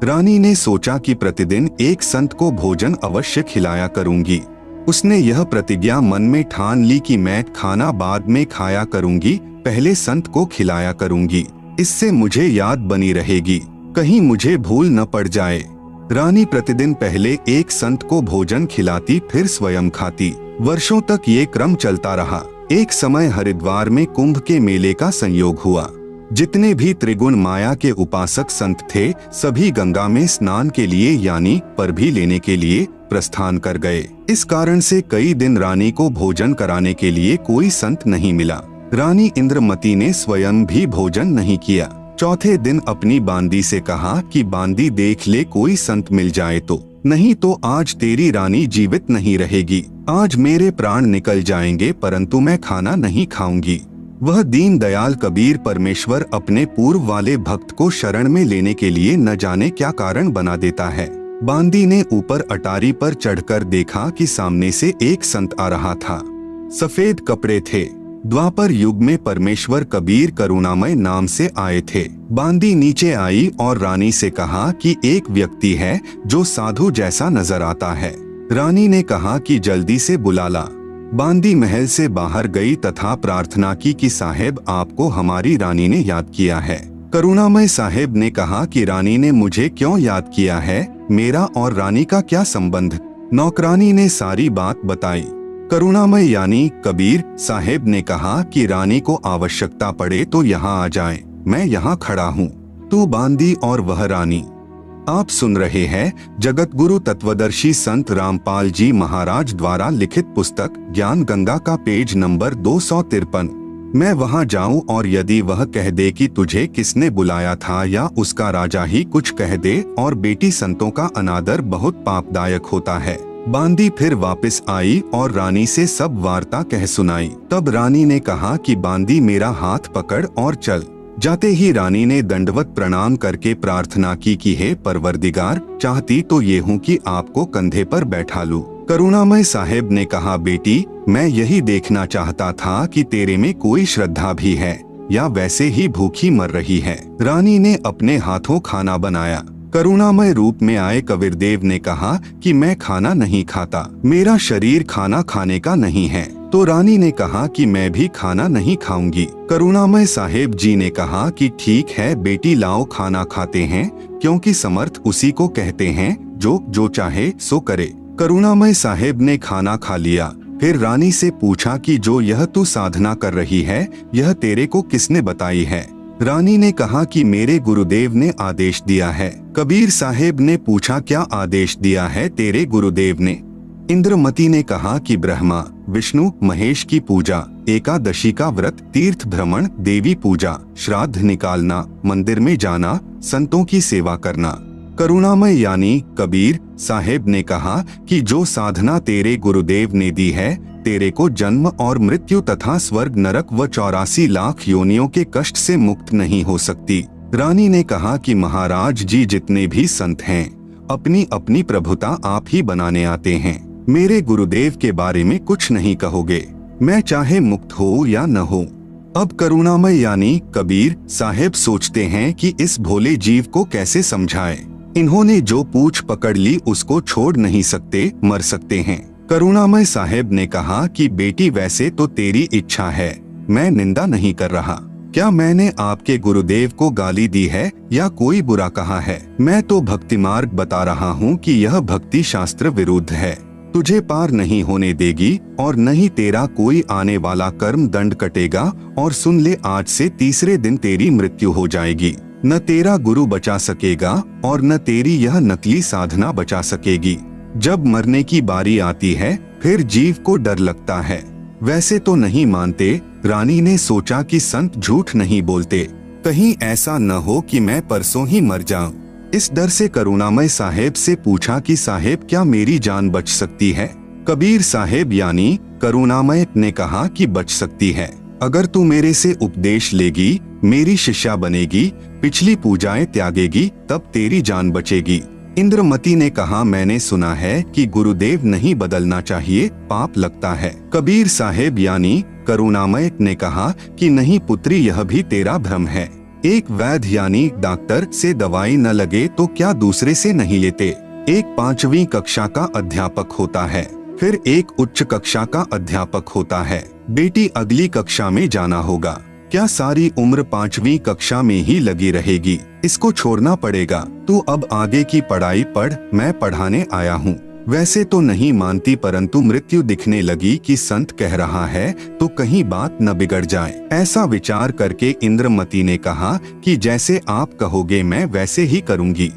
रानी ने सोचा कि प्रतिदिन एक संत को भोजन अवश्य खिलाया करूंगी। उसने यह प्रतिज्ञा मन में ठान ली कि मैं खाना बाद में खाया करूंगी, पहले संत को खिलाया करूंगी। इससे मुझे याद बनी रहेगी, कहीं मुझे भूल न पड़ जाए। रानी प्रतिदिन पहले एक संत को भोजन खिलाती, फिर स्वयं खाती। वर्षों तक ये क्रम चलता रहा। एक समय हरिद्वार में कुंभ के मेले का संयोग हुआ। जितने भी त्रिगुण माया के उपासक संत थे सभी गंगा में स्नान के लिए यानी परभी लेने के लिए प्रस्थान कर गए। इस कारण से कई दिन रानी को भोजन कराने के लिए कोई संत नहीं मिला। रानी इंद्रमती ने स्वयं भी भोजन नहीं किया। चौथे दिन अपनी बांदी से कहा कि बांदी देख ले, कोई संत मिल जाए तो, नहीं तो आज तेरी रानी जीवित नहीं रहेगी। आज मेरे प्राण निकल जाएंगे परंतु मैं खाना नहीं खाऊंगी। वह दीन दयाल कबीर परमेश्वर अपने पूर्व वाले भक्त को शरण में लेने के लिए न जाने क्या कारण बना देता है। बांदी ने ऊपर अटारी पर चढ़कर देखा कि सामने से एक संत आ रहा था। सफेद कपड़े थे। द्वापर युग में परमेश्वर कबीर करुणामय नाम से आए थे। बांदी नीचे आई और रानी से कहा कि एक व्यक्ति है जो साधु जैसा नजर आता है। रानी ने कहा कि जल्दी से बुला ला। बांदी महल से बाहर गई तथा प्रार्थना की कि साहेब, आपको हमारी रानी ने याद किया है। करुणामय साहेब ने कहा कि रानी ने मुझे क्यों याद किया है, मेरा और रानी का क्या संबंध। नौकरानी ने सारी बात बताई। करुणामय यानी कबीर साहेब ने कहा कि रानी को आवश्यकता पड़े तो यहाँ आ जाए, मैं यहाँ खड़ा हूँ। तू बांदी और वह रानी। आप सुन रहे हैं जगत गुरु तत्वदर्शी संत रामपाल जी महाराज द्वारा लिखित पुस्तक ज्ञान गंगा का पेज नंबर 253। मैं वहाँ जाऊँ और यदि वह कह दे कि तुझे किसने बुलाया था या उसका राजा ही कुछ कह दे और बेटी संतों का अनादर बहुत पापदायक होता है। बांदी फिर वापस आई और रानी से सब वार्ता कह सुनाई। तब रानी ने कहा कि बांदी मेरा हाथ पकड़ और चल। जाते ही रानी ने दंडवत प्रणाम करके प्रार्थना की कि हे परवरदिगार, चाहती तो ये हूँ कि आपको कंधे पर बैठा लूं। करुणामय साहेब ने कहा, बेटी मैं यही देखना चाहता था कि तेरे में कोई श्रद्धा भी है या वैसे ही भूखी मर रही है। रानी ने अपने हाथों खाना बनाया। करुणामय रूप में आए कबीरदेव ने कहा कि मैं खाना नहीं खाता, मेरा शरीर खाना खाने का नहीं है। तो रानी ने कहा कि मैं भी खाना नहीं खाऊंगी। करुणामय साहेब जी ने कहा कि ठीक है बेटी, लाओ खाना खाते हैं, क्योंकि समर्थ उसी को कहते हैं जो चाहे सो करे। करुणामय साहेब ने खाना खा लिया। फिर रानी से पूछा कि जो यह तू साधना कर रही है यह तेरे को किसने बताई है। रानी ने कहा कि मेरे गुरुदेव ने आदेश दिया है। कबीर साहेब ने पूछा, क्या आदेश दिया है तेरे गुरुदेव ने। इंद्रमती ने कहा कि ब्रह्मा विष्णु महेश की पूजा, एकादशी का व्रत, तीर्थ भ्रमण, देवी पूजा, श्राद्ध निकालना, मंदिर में जाना, संतों की सेवा करना। करुणामय यानी कबीर साहेब ने कहा कि जो साधना तेरे गुरुदेव ने दी है तेरे को जन्म और मृत्यु तथा स्वर्ग नरक व 84 लाख योनियों के कष्ट से मुक्त नहीं हो सकती। रानी ने कहा कि महाराज जी जितने भी संत हैं अपनी अपनी प्रभुता आप ही बनाने आते हैं। मेरे गुरुदेव के बारे में कुछ नहीं कहोगे, मैं चाहे मुक्त हो या न हो। अब करुणामय यानी कबीर साहेब सोचते हैं कि इस भोले जीव को कैसे समझाएं। इन्होंने जो पूछ पकड़ ली उसको छोड़ नहीं सकते, मर सकते हैं। करुणामय साहेब ने कहा कि बेटी वैसे तो तेरी इच्छा है, मैं निंदा नहीं कर रहा। क्या मैंने आपके गुरुदेव को गाली दी है या कोई बुरा कहा है? मैं तो भक्ति मार्ग बता रहा हूँ कि यह भक्ति शास्त्र विरुद्ध है, तुझे पार नहीं होने देगी और न ही तेरा कोई आने वाला कर्म दंड कटेगा। और सुन ले, आज से तीसरे दिन तेरी मृत्यु हो जाएगी। न तेरा गुरु बचा सकेगा और न तेरी यह नकली साधना बचा सकेगी। जब मरने की बारी आती है फिर जीव को डर लगता है। वैसे तो नहीं मानते। रानी ने सोचा कि संत झूठ नहीं बोलते, कहीं ऐसा न हो कि मैं परसों ही मर जाऊं। इस डर से करुणामय साहेब से पूछा कि साहेब क्या मेरी जान बच सकती है? कबीर साहेब यानी करुणामय ने कहा कि बच सकती है, अगर तू मेरे से उपदेश लेगी, मेरी शिष्या बनेगी, पिछली पूजाएं त्यागेगी, तब तेरी जान बचेगी। इंद्रमती ने कहा, मैंने सुना है कि गुरुदेव नहीं बदलना चाहिए, पाप लगता है। कबीर साहेब यानी करुणामय ने कहा कि नहीं पुत्री, यह भी तेरा भ्रम है। एक वैद्य यानी डॉक्टर से दवाई न लगे तो क्या दूसरे से नहीं लेते? एक 5वीं कक्षा का अध्यापक होता है, फिर एक उच्च कक्षा का अध्यापक होता है। बेटी अगली कक्षा में जाना होगा, क्या सारी उम्र 5वीं कक्षा में ही लगी रहेगी? इसको छोड़ना पड़ेगा। तू अब आगे की पढ़ाई पढ़, मैं पढ़ाने आया हूँ। वैसे तो नहीं मानती, परंतु मृत्यु दिखने लगी कि संत कह रहा है तो कहीं बात न बिगड़ जाए। ऐसा विचार करके इंद्रमती ने कहा कि जैसे आप कहोगे मैं वैसे ही करूंगी।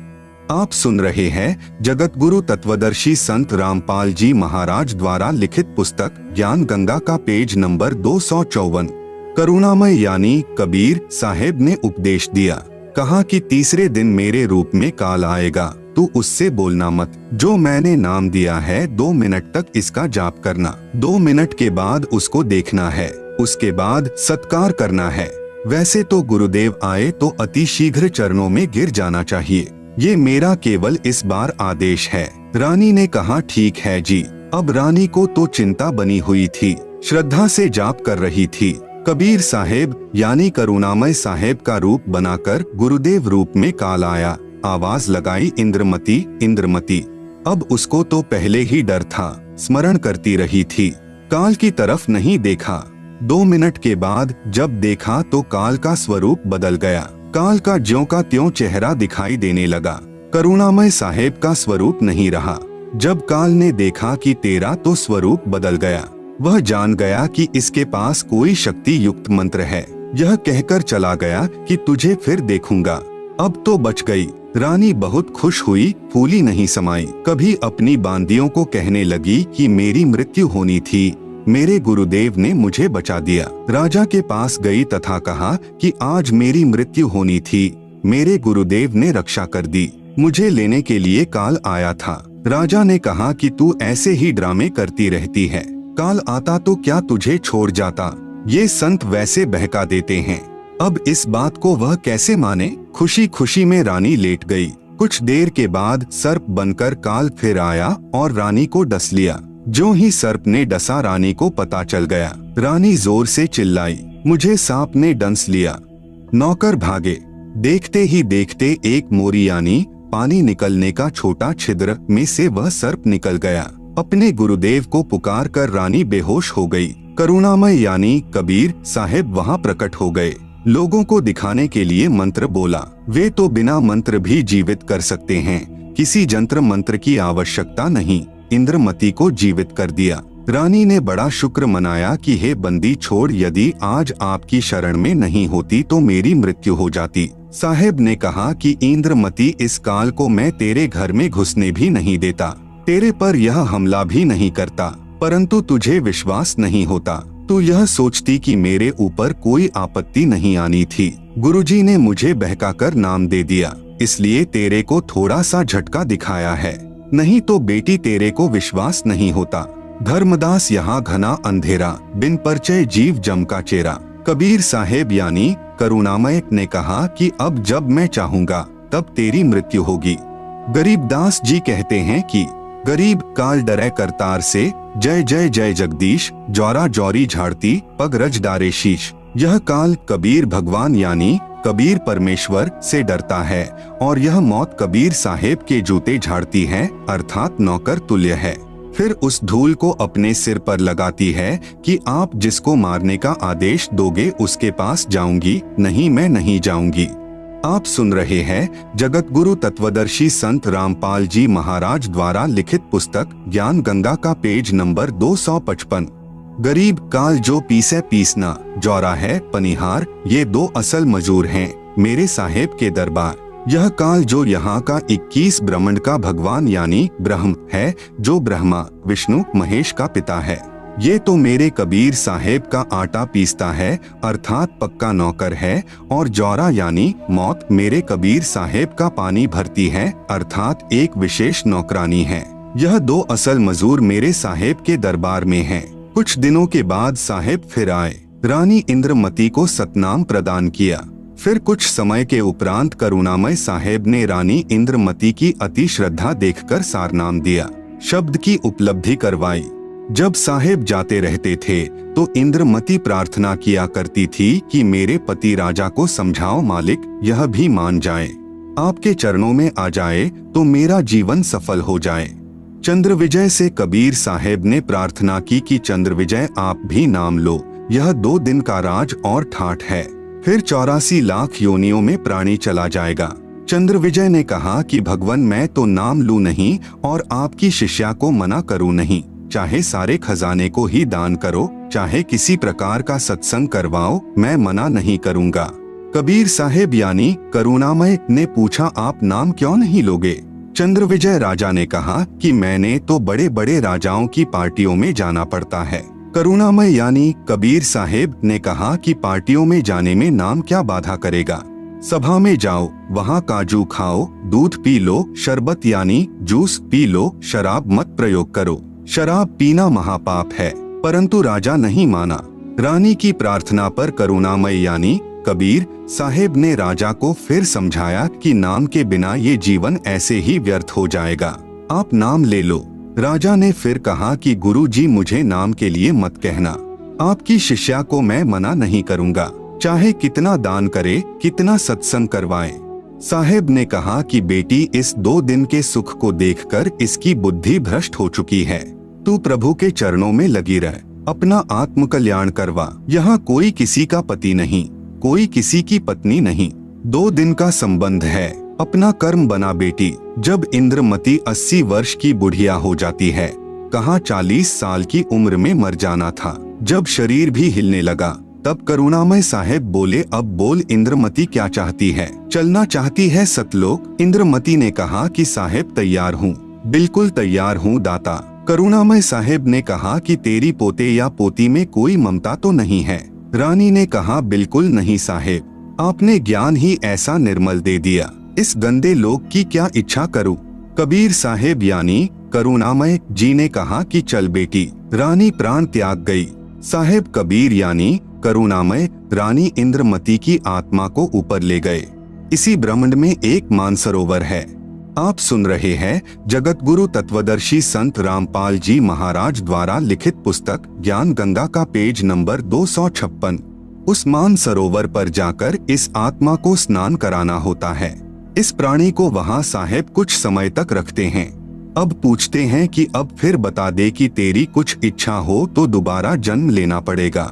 आप सुन रहे हैं जगत गुरु तत्वदर्शी संत रामपाल जी महाराज द्वारा लिखित पुस्तक ज्ञान गंगा का पेज नंबर 254। करुणामय यानी कबीर साहेब ने उपदेश दिया, कहा कि तीसरे दिन मेरे रूप में काल आएगा, तू उससे बोलना मत। जो मैंने नाम दिया है 2 मिनट तक इसका जाप करना, 2 मिनट के बाद उसको देखना है, उसके बाद सत्कार करना है। वैसे तो गुरुदेव आए तो अति शीघ्र चरणों में गिर जाना चाहिए, ये मेरा केवल इस बार आदेश है। रानी ने कहा, ठीक है जी। अब रानी को तो चिंता बनी हुई थी, श्रद्धा से जाप कर रही थी। कबीर साहेब यानी करुणामय साहेब का रूप बनाकर गुरुदेव रूप में काल आया। आवाज लगाई, इंद्रमती इंद्रमती। अब उसको तो पहले ही डर था, स्मरण करती रही थी, काल की तरफ नहीं देखा। 2 मिनट के बाद जब देखा तो काल का स्वरूप बदल गया। काल का ज्यों का त्यों चेहरा दिखाई देने लगा, करुणामय साहेब का स्वरूप नहीं रहा। जब काल ने देखा कि तेरा तो स्वरूप बदल गया, वह जान गया कि इसके पास कोई शक्ति युक्त मंत्र है। यह कहकर चला गया कि तुझे फिर देखूंगा, अब तो बच गई। रानी बहुत खुश हुई, फूली नहीं समाई। कभी अपनी बांदियों को कहने लगी कि मेरी मृत्यु होनी थी, मेरे गुरुदेव ने मुझे बचा दिया। राजा के पास गई तथा कहा कि आज मेरी मृत्यु होनी थी, मेरे गुरुदेव ने रक्षा कर दी, मुझे लेने के लिए काल आया था। राजा ने कहा कि तू ऐसे ही ड्रामे करती रहती है, काल आता तो क्या तुझे छोड़ जाता? ये संत वैसे बहका देते हैं, अब इस बात को वह कैसे माने? खुशी खुशी में रानी लेट गई। कुछ देर के बाद सर्प बनकर काल फिर आया और रानी को डस लिया। जो ही सर्प ने डसा रानी को पता चल गया। रानी जोर से चिल्लाई, मुझे सांप ने डंस लिया। नौकर भागे। देखते ही देखते एक मोरी यानी पानी निकलने का छोटा छिद्र में से वह सर्प निकल गया। अपने गुरुदेव को पुकार कर रानी बेहोश हो गई। करुणामय यानी कबीर साहेब वहां प्रकट हो गए। लोगों को दिखाने के लिए मंत्र बोला। वे तो बिना मंत्र भी जीवित कर सकते हैं, किसी जंत्र मंत्र की आवश्यकता नहीं। इंद्रमती को जीवित कर दिया। रानी ने बड़ा शुक्र मनाया कि हे बंदी छोड़, यदि आज आपकी शरण में नहीं होती तो मेरी मृत्यु हो जाती। साहेब ने कहा कि इंद्रमती, इस काल को मैं तेरे घर में घुसने भी नहीं देता, तेरे पर यह हमला भी नहीं करता, परंतु तुझे विश्वास नहीं होता। तू यह सोचती कि मेरे ऊपर कोई आपत्ति नहीं आनी थी। गुरुजी ने मुझे बहकाकर नाम दे दिया, इसलिए तेरे को थोड़ा सा झटका दिखाया है, नहीं तो बेटी तेरे को विश्वास नहीं होता। धर्मदास यहाँ घना अंधेरा, बिन परिचय जीव जम का चेहरा। कबीर साहेब यानी करुणामय ने कहा कि अब जब मैं चाहूंगा तब तेरी मृत्यु होगी। गरीबदास जी कहते हैं कि गरीब काल डरे करतार से, जय जय जय जगदीश, जौरा जौरी झाड़ती पग रज डारे शीश। यह काल कबीर भगवान यानी कबीर परमेश्वर से डरता है और यह मौत कबीर साहेब के जूते झाड़ती है, अर्थात नौकर तुल्य है। फिर उस धूल को अपने सिर पर लगाती है कि आप जिसको मारने का आदेश दोगे उसके पास जाऊंगी, नहीं मैं नहीं जाऊंगी। आप सुन रहे हैं जगत गुरु तत्वदर्शी संत रामपाल जी महाराज द्वारा लिखित पुस्तक ज्ञान गंगा का पेज नंबर 255। गरीब काल जो पीसे पीसना, जौरा है पनिहार, ये दो असल मजूर हैं मेरे साहेब के दरबार। यह काल जो यहाँ का 21 ब्रह्मांड का भगवान यानी ब्रह्म है, जो ब्रह्मा विष्णु महेश का पिता है। ये तो मेरे कबीर साहेब का आटा पीसता है, अर्थात पक्का नौकर है, और जौरा यानी मौत मेरे कबीर साहेब का पानी भरती है, अर्थात एक विशेष नौकरानी है। यह दो असल मजूर मेरे साहेब के दरबार में हैं। कुछ दिनों के बाद साहेब फिर आए। रानी इंद्रमती को सतनाम प्रदान किया। फिर कुछ समय के उपरांत करुणामय साहेब ने रानी इंद्रमती की अति श्रद्धा देखकर सारनाम दिया, शब्द की उपलब्धि करवाई। जब साहेब जाते रहते थे तो इंद्रमती प्रार्थना किया करती थी कि मेरे पति राजा को समझाओ मालिक, यह भी मान जाए, आपके चरणों में आ जाए तो मेरा जीवन सफल हो जाए। चंद्र विजय से कबीर साहेब ने प्रार्थना की कि चंद्र विजय आप भी नाम लो, यह 2 दिन का राज और ठाठ है, फिर 84 लाख योनियों में प्राणी चला जाएगा। चंद्र विजय ने कहा कि भगवान मैं तो नाम लूं नहीं और आपकी शिष्या को मना करूं नहीं, चाहे सारे खजाने को ही दान करो, चाहे किसी प्रकार का सत्संग करवाओ, मैं मना नहीं करूंगा। कबीर साहेब यानी करुणामय ने पूछा आप नाम क्यों नहीं लोगे? चंद्र विजय राजा ने कहा कि मैंने तो बड़े बड़े राजाओं की पार्टियों में जाना पड़ता है। करुणामय यानी कबीर साहेब ने कहा कि पार्टियों में जाने में नाम क्या बाधा करेगा, सभा में जाओ, वहाँ काजू खाओ, दूध पी लो, शरबत यानी जूस पी लो, शराब मत प्रयोग करो, शराब पीना महापाप है। परंतु राजा नहीं माना। रानी की प्रार्थना पर करुणामय यानी कबीर साहेब ने राजा को फिर समझाया कि नाम के बिना ये जीवन ऐसे ही व्यर्थ हो जाएगा, आप नाम ले लो। राजा ने फिर कहा कि गुरुजी मुझे नाम के लिए मत कहना, आपकी शिष्या को मैं मना नहीं करूंगा, चाहे कितना दान करे, कितना सत्संग करवाए। साहेब ने कहा कि बेटी इस 2 दिन के सुख को देखकर इसकी बुद्धि भ्रष्ट हो चुकी है, तू प्रभु के चरणों में लगी रह, अपना आत्म कल्याण करवा। यहाँ कोई किसी का पति नहीं, कोई किसी की पत्नी नहीं, 2 दिन का संबंध है, अपना कर्म बना बेटी। जब इंद्रमती 80 वर्ष की बुढ़िया हो जाती है, कहाँ 40 साल की उम्र में मर जाना था। जब शरीर भी हिलने लगा तब करुणामय साहेब बोले अब बोल इंद्रमती क्या चाहती है, चलना चाहती है सतलोक? इंद्रमती ने कहा कि साहेब तैयार हूँ, बिल्कुल तैयार हूँ दाता। करुणामय साहेब ने कहा कि तेरी पोते या पोती में कोई ममता तो नहीं है? रानी ने कहा बिल्कुल नहीं साहेब, आपने ज्ञान ही ऐसा निर्मल दे दिया, इस गंदे लोक की क्या इच्छा करूं? कबीर साहेब यानी करुणामय जी ने कहा कि चल बेटी। रानी प्राण त्याग गई। साहेब कबीर यानी करुणामय रानी इंद्रमती की आत्मा को ऊपर ले गए। इसी ब्रह्मांड में एक मानसरोवर है। आप सुन रहे हैं जगत गुरु तत्वदर्शी संत रामपाल जी महाराज द्वारा लिखित पुस्तक ज्ञान गंगा का पेज नंबर 256। उस मानसरोवर पर जाकर इस आत्मा को स्नान कराना होता है। इस प्राणी को वहाँ साहेब कुछ समय तक रखते हैं। अब पूछते हैं कि अब फिर बता दे कि तेरी कुछ इच्छा हो तो दोबारा जन्म लेना पड़ेगा।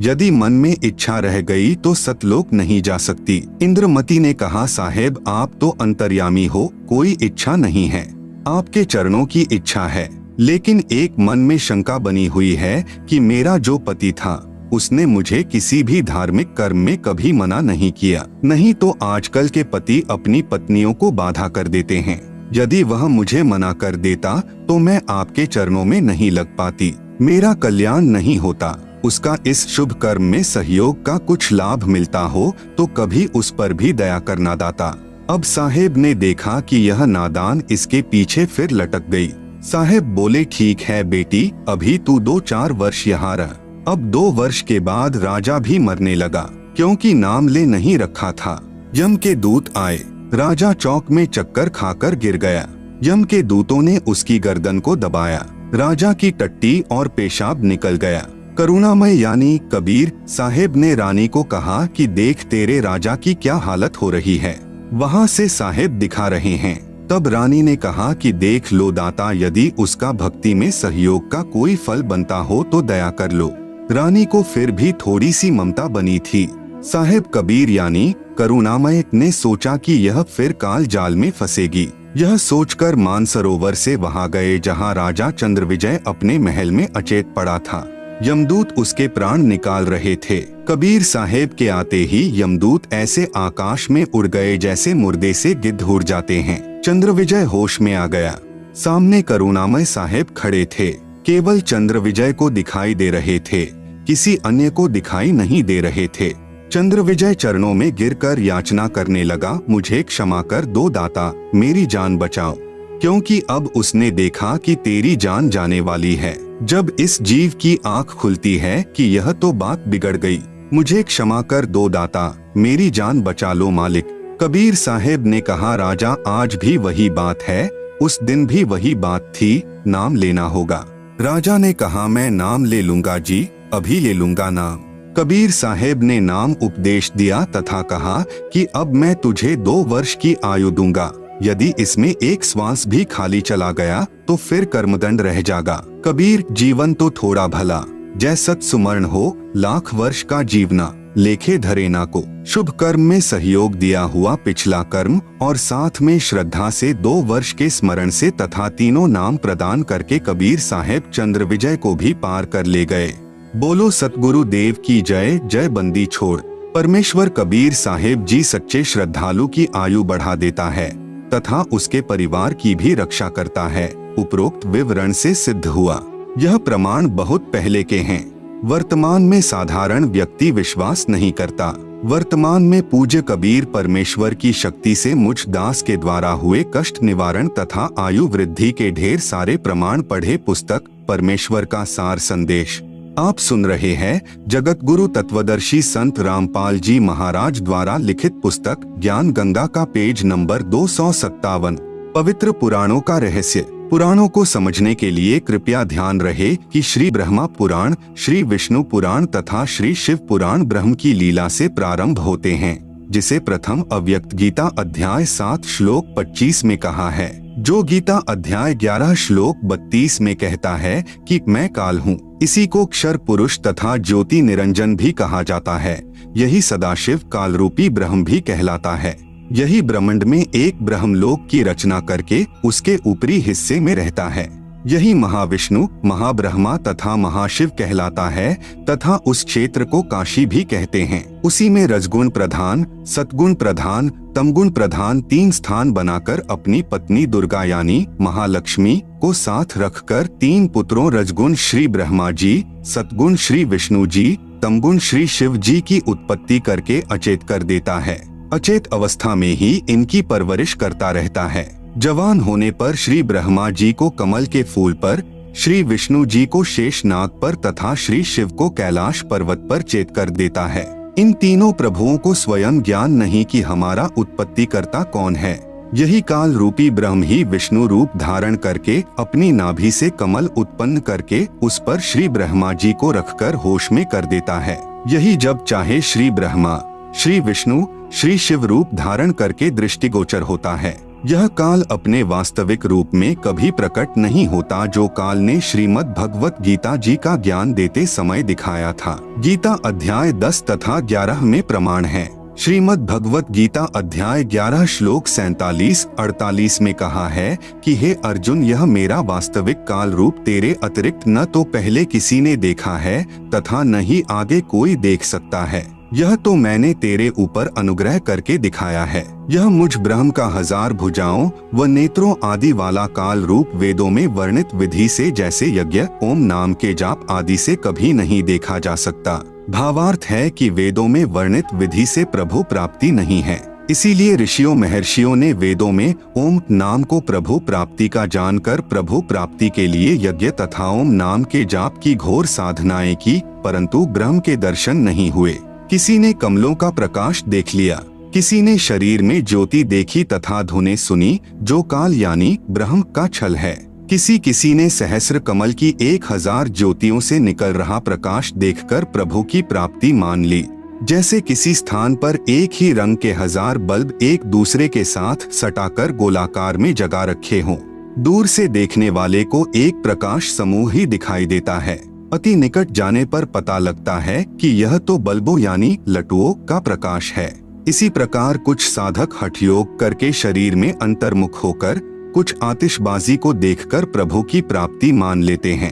यदि मन में इच्छा रह गई तो सतलोक नहीं जा सकती। इंद्रमती ने कहा साहेब आप तो अंतर्यामी हो, कोई इच्छा नहीं है, आपके चरणों की इच्छा है। लेकिन एक मन में शंका बनी हुई है कि मेरा जो पति था उसने मुझे किसी भी धार्मिक कर्म में कभी मना नहीं किया, नहीं तो आजकल के पति अपनी पत्नियों को बाधा कर देते हैं। यदि वह मुझे मना कर देता तो मैं आपके चरणों में नहीं लग पाती, मेरा कल्याण नहीं होता। उसका इस शुभ कर्म में सहयोग का कुछ लाभ मिलता हो तो कभी उस पर भी दया करना दाता। अब साहेब ने देखा कि यह नादान इसके पीछे फिर लटक गई। साहेब बोले ठीक है बेटी, अभी तू 2-4 वर्ष यहाँ रह। अब 2 वर्ष के बाद राजा भी मरने लगा, क्योंकि नाम ले नहीं रखा था। यम के दूत आए, राजा चौक में चक्कर खाकर गिर गया। यम के दूतों ने उसकी गर्दन को दबाया, राजा की टट्टी और पेशाब निकल गया। करुणामय यानी कबीर साहेब ने रानी को कहा कि देख तेरे राजा की क्या हालत हो रही है, वहाँ से साहेब दिखा रहे हैं। तब रानी ने कहा कि देख लो दाता, यदि उसका भक्ति में सहयोग का कोई फल बनता हो तो दया कर लो। रानी को फिर भी थोड़ी सी ममता बनी थी। साहेब कबीर यानी करुणामय ने सोचा कि यह फिर काल जाल में फंसेगी। यह सोचकर मानसरोवर से वहां गए जहां राजा चंद्रविजय अपने महल में अचेत पड़ा था। यमदूत उसके प्राण निकाल रहे थे। कबीर साहेब के आते ही यमदूत ऐसे आकाश में उड़ गए जैसे मुर्दे से गिद्ध उड़ जाते हैं। चंद्रविजय होश में आ गया। सामने करुणामय साहेब खड़े थे। केवल चंद्रविजय को दिखाई दे रहे थे, किसी अन्य को दिखाई नहीं दे रहे थे। चंद्रविजय चरणों में गिरकर याचना करने लगा, मुझे क्षमा कर दो दाता, मेरी जान बचाओ, क्योंकि अब उसने देखा कि तेरी जान जाने वाली है। जब इस जीव की आंख खुलती है कि यह तो बात बिगड़ गई, मुझे क्षमा कर दो दाता, मेरी जान बचा लो मालिक। कबीर साहेब ने कहा, राजा आज भी वही बात है, उस दिन भी वही बात थी, नाम लेना होगा। राजा ने कहा, मैं नाम ले लूंगा जी, अभी ले लूंगा नाम। कबीर साहेब ने नाम उपदेश दिया तथा कहा कि अब मैं तुझे 2 वर्ष की आयु दूंगा, यदि इसमें एक श्वास भी खाली चला गया तो फिर कर्मदंड रह जाएगा। कबीर, जीवन तो थोड़ा भला, जय सत सुमरण हो, लाख वर्ष का जीवना, लेखे धरे ना को। शुभ कर्म में सहयोग दिया हुआ पिछला कर्म और साथ में श्रद्धा से 2 वर्ष के स्मरण से तथा तीनों नाम प्रदान करके कबीर साहेब चंद्रविजय को भी पार कर ले गए। बोलो सतगुरु देव की जय। जय बंदी छोड़। परमेश्वर कबीर साहेब जी सच्चे श्रद्धालु की आयु बढ़ा देता है तथा उसके परिवार की भी रक्षा करता है। उपरोक्त विवरण से सिद्ध हुआ। यह प्रमाण बहुत पहले के हैं। वर्तमान में साधारण व्यक्ति विश्वास नहीं करता। वर्तमान में पूज्य कबीर परमेश्वर की शक्ति से मुझ दास के द्वारा हुए कष्ट निवारण तथा आयु वृद्धि के ढेर सारे प्रमाण पढ़े पुस्तक परमेश्वर का सार संदेश आप सुन रहे हैं। जगत गुरु तत्वदर्शी संत रामपाल जी महाराज द्वारा लिखित पुस्तक ज्ञान गंगा का पेज नंबर 257। पवित्र पुराणों का रहस्य। पुराणों को समझने के लिए कृपया ध्यान रहे कि श्री ब्रह्मा पुराण, श्री विष्णु पुराण तथा श्री शिव पुराण ब्रह्म की लीला से प्रारंभ होते हैं, जिसे प्रथम अव्यक्त गीता अध्याय 7 श्लोक 25 में कहा है, जो गीता अध्याय 11 श्लोक 32 में कहता है कि मैं काल हूँ। इसी को क्षर पुरुष तथा ज्योति निरंजन भी कहा जाता है। यही सदाशिव काल रूपी ब्रह्म भी कहलाता है। यही ब्रह्मांड में एक ब्रह्मलोक की रचना करके उसके ऊपरी हिस्से में रहता है। यही महाविष्णु, महाब्रह्मा तथा महाशिव कहलाता है तथा उस क्षेत्र को काशी भी कहते हैं। उसी में रजगुण प्रधान, सतगुण प्रधान, तमगुण प्रधान 3 स्थान बनाकर अपनी पत्नी दुर्गा यानी महालक्ष्मी को साथ रखकर 3 पुत्रों रजगुण श्री ब्रह्मा जी, सतगुण श्री विष्णु जी, तमगुण श्री शिव जी की उत्पत्ति करके अचेत कर देता है। अचेत अवस्था में ही इनकी परवरिश करता रहता है। जवान होने पर श्री ब्रह्मा जी को कमल के फूल पर, श्री विष्णु जी को शेषनाग पर तथा श्री शिव को कैलाश पर्वत पर चेत कर देता है। इन तीनों प्रभुओं को स्वयं ज्ञान नहीं कि हमारा उत्पत्ति करता कौन है। यही काल रूपी ब्रह्म ही विष्णु रूप धारण करके अपनी नाभि से कमल उत्पन्न करके उस पर श्री ब्रह्मा जी को रखकर होश में कर देता है। यही जब चाहे श्री ब्रह्मा, श्री विष्णु, श्री शिव रूप धारण करके दृष्टिगोचर होता है। यह काल अपने वास्तविक रूप में कभी प्रकट नहीं होता, जो काल ने श्रीमद् भगवत गीता जी का ज्ञान देते समय दिखाया था। गीता अध्याय 10 तथा 11 में प्रमाण है। श्रीमद् भगवत गीता अध्याय 11 श्लोक 47-48 में कहा है कि हे अर्जुन, यह मेरा वास्तविक काल रूप तेरे अतिरिक्त न तो पहले किसी ने देखा है तथा न ही आगे कोई देख सकता है। यह तो मैंने तेरे ऊपर अनुग्रह करके दिखाया है। यह मुझ ब्रह्म का 1000 भुजाओं व नेत्रों आदि वाला काल रूप वेदों में वर्णित विधि से जैसे यज्ञ, ओम नाम के जाप आदि से कभी नहीं देखा जा सकता। भावार्थ है कि वेदों में वर्णित विधि से प्रभु प्राप्ति नहीं है। इसीलिए ऋषियों महर्षियों ने वेदों में ओम नाम को प्रभु प्राप्ति का जानकर प्रभु प्राप्ति के लिए यज्ञ तथा ओम नाम के जाप की घोर साधनाएं की, परंतु ब्रह्म के दर्शन नहीं हुए। किसी ने कमलों का प्रकाश देख लिया, किसी ने शरीर में ज्योति देखी तथा धुनें सुनी, जो काल यानी ब्रह्म का छल है। किसी किसी ने सहस्र कमल की 1000 ज्योतियों से निकल रहा प्रकाश देखकर प्रभु की प्राप्ति मान ली। जैसे किसी स्थान पर एक ही रंग के 1000 बल्ब एक दूसरे के साथ सटाकर गोलाकार में जगा रखे हों। दूर से देखने वाले को एक प्रकाश समूह ही दिखाई देता है। अति निकट जाने पर पता लगता है कि यह तो बल्बों यानी लटुओं का प्रकाश है। इसी प्रकार कुछ साधक हठ योग करके शरीर में अंतर्मुख होकर कुछ आतिशबाजी को देखकर प्रभु की प्राप्ति मान लेते हैं।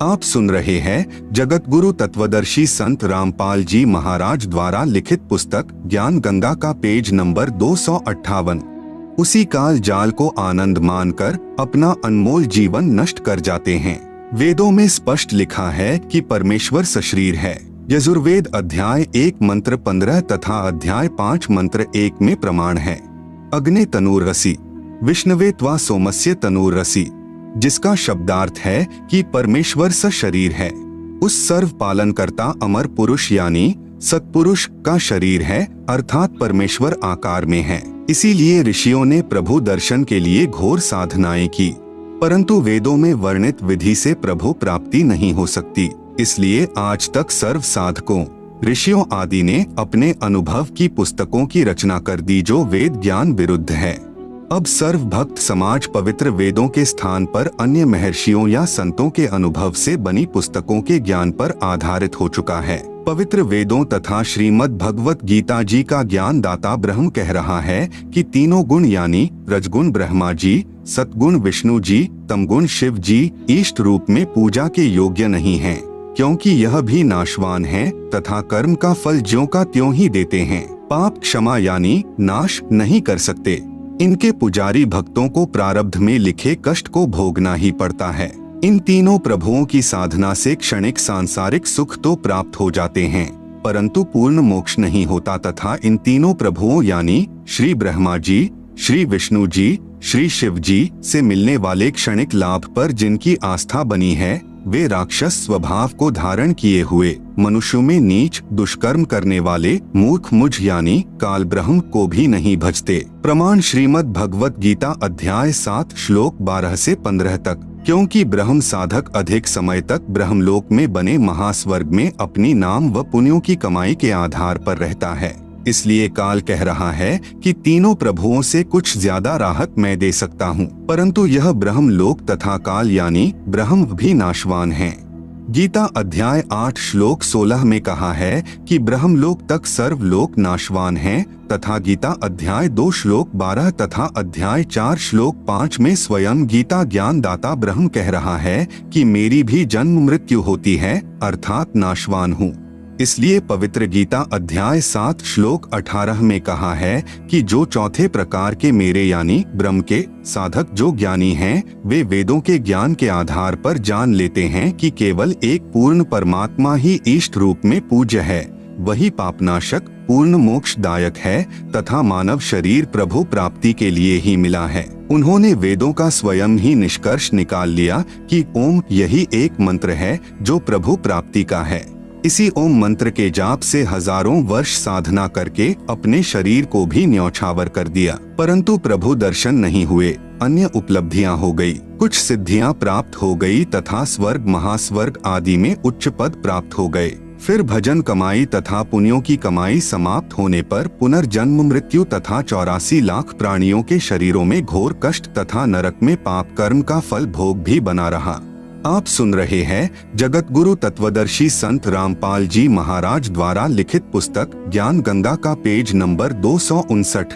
आप सुन रहे हैं जगत गुरु तत्वदर्शी संत रामपाल जी महाराज द्वारा लिखित पुस्तक ज्ञान गंगा का पेज नंबर 258। उसी काल जाल को आनंद मानकर अपना अनमोल जीवन नष्ट कर जाते हैं। वेदों में स्पष्ट लिखा है कि परमेश्वर सशरीर है। यजुर्वेद अध्याय 1 मंत्र 15 तथा अध्याय 5 मंत्र 1 में प्रमाण है। अग्ने तनूरसि विष्णवे त्वा सोमस्य तनूरसि, जिसका शब्दार्थ है कि परमेश्वर सशरीर है। उस सर्व पालन करता अमर पुरुष यानी सत्पुरुष का शरीर है, अर्थात परमेश्वर आकार में है। इसीलिए ऋषियों ने प्रभु दर्शन के लिए घोर साधनाएं की, परंतु वेदों में वर्णित विधि से प्रभु प्राप्ति नहीं हो सकती। इसलिए आज तक सर्व साधकों, ऋषियों आदि ने अपने अनुभव की पुस्तकों की रचना कर दी जो वेद ज्ञान विरुद्ध है। अब सर्व भक्त समाज पवित्र वेदों के स्थान पर अन्य महर्षियों या संतों के अनुभव से बनी पुस्तकों के ज्ञान पर आधारित हो चुका है। पवित्र वेदों तथा श्रीमद् भगवत गीता जी का ज्ञान दाता ब्रह्म कह रहा है कि तीनों गुण यानी रजगुण ब्रह्मा जी, सतगुण विष्णु जी, तमगुण शिव जी इष्ट रूप में पूजा के योग्य नहीं हैं, क्योंकि यह भी नाशवान है तथा कर्म का फल ज्यों का त्यों ही देते हैं। पाप क्षमा यानी नाश नहीं कर सकते। इनके पुजारी भक्तों को प्रारब्ध में लिखे कष्ट को भोगना ही पड़ता है। इन तीनों प्रभुओं की साधना से क्षणिक सांसारिक सुख तो प्राप्त हो जाते हैं, परंतु पूर्ण मोक्ष नहीं होता तथा इन तीनों प्रभुओं यानी श्री ब्रह्मा जी, श्री विष्णु जी, श्री शिव जी से मिलने वाले क्षणिक लाभ पर जिनकी आस्था बनी है, वे राक्षस स्वभाव को धारण किए हुए मनुष्यों में नीच दुष्कर्म करने वाले मूर्ख मुझ यानी काल ब्रह्म को भी नहीं भजते। प्रमाण श्रीमद् भगवत गीता अध्याय 7 श्लोक 12 से 15 तक। क्योंकि ब्रह्म साधक अधिक समय तक ब्रह्मलोक में बने महास्वर्ग में अपनी नाम व पुण्यों की कमाई के आधार पर रहता है, इसलिए काल कह रहा है कि तीनों प्रभुओं से कुछ ज्यादा राहत मैं दे सकता हूँ, परंतु यह ब्रह्म लोक तथा काल यानी ब्रह्म भी नाशवान हैं। गीता अध्याय 8 श्लोक 16 में कहा है कि ब्रह्मलोक तक सर्व लोक नाशवान हैं, तथा गीता अध्याय 2 श्लोक 12 तथा अध्याय 4 श्लोक 5 में स्वयं गीता ज्ञान दाता ब्रह्म कह रहा है कि मेरी भी जन्म मृत्यु होती है, अर्थात नाशवान हूँ। इसलिए पवित्र गीता अध्याय 7 श्लोक 18 में कहा है कि जो चौथे प्रकार के मेरे यानी ब्रह्म के साधक जो ज्ञानी हैं, वे वेदों के ज्ञान के आधार पर जान लेते हैं कि केवल एक पूर्ण परमात्मा ही इष्ट रूप में पूज्य है, वही पापनाशक पूर्ण मोक्षदायक है तथा मानव शरीर प्रभु प्राप्ति के लिए ही मिला है। उन्होंने वेदों का स्वयं ही निष्कर्ष निकाल लिया कि ओम यही एक मंत्र है जो प्रभु प्राप्ति का है। इसी ओम मंत्र के जाप से हजारों वर्ष साधना करके अपने शरीर को भी न्यौछावर कर दिया, परंतु प्रभु दर्शन नहीं हुए। अन्य उपलब्धियां हो गई, कुछ सिद्धियां प्राप्त हो गई तथा स्वर्ग महास्वर्ग आदि में उच्च पद प्राप्त हो गए। फिर भजन कमाई तथा पुण्यों की कमाई समाप्त होने पर पुनर्जन्म मृत्यु तथा 84 लाख प्राणियों के शरीरों में घोर कष्ट तथा नरक में पाप कर्म का फल भोग भी बना रहा। आप सुन रहे हैं जगत गुरु तत्वदर्शी संत रामपाल जी महाराज द्वारा लिखित पुस्तक ज्ञान गंगा का पेज नंबर 259।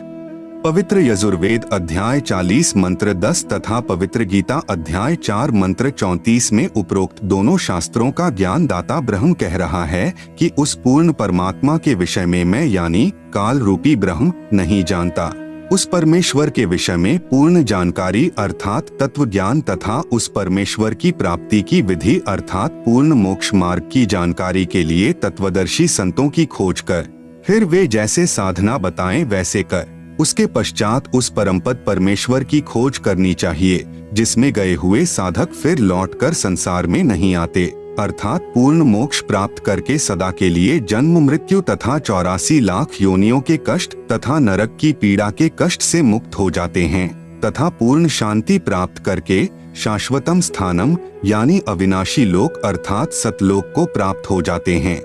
पवित्र यजुर्वेद अध्याय 40 मंत्र 10 तथा पवित्र गीता अध्याय 4 मंत्र 34 में उपरोक्त दोनों शास्त्रों का ज्ञान दाता ब्रह्म कह रहा है कि उस पूर्ण परमात्मा के विषय में मैं यानी काल रूपी ब्रह्म नहीं जानता। उस परमेश्वर के विषय में पूर्ण जानकारी अर्थात तत्व ज्ञान तथा उस परमेश्वर की प्राप्ति की विधि अर्थात पूर्ण मोक्ष मार्ग की जानकारी के लिए तत्वदर्शी संतों की खोज कर फिर वे जैसे साधना बताएं वैसे कर उसके पश्चात उस परमपद परमेश्वर की खोज करनी चाहिए, जिसमें गए हुए साधक फिर लौटकर संसार में नहीं आते, अर्थात पूर्ण मोक्ष प्राप्त करके सदा के लिए जन्म मृत्यु तथा 84 लाख योनियों के कष्ट तथा नरक की पीड़ा के कष्ट से मुक्त हो जाते हैं। तथा पूर्ण शांति प्राप्त करके शाश्वतम स्थानम यानी अविनाशी लोक अर्थात सतलोक को प्राप्त हो जाते हैं।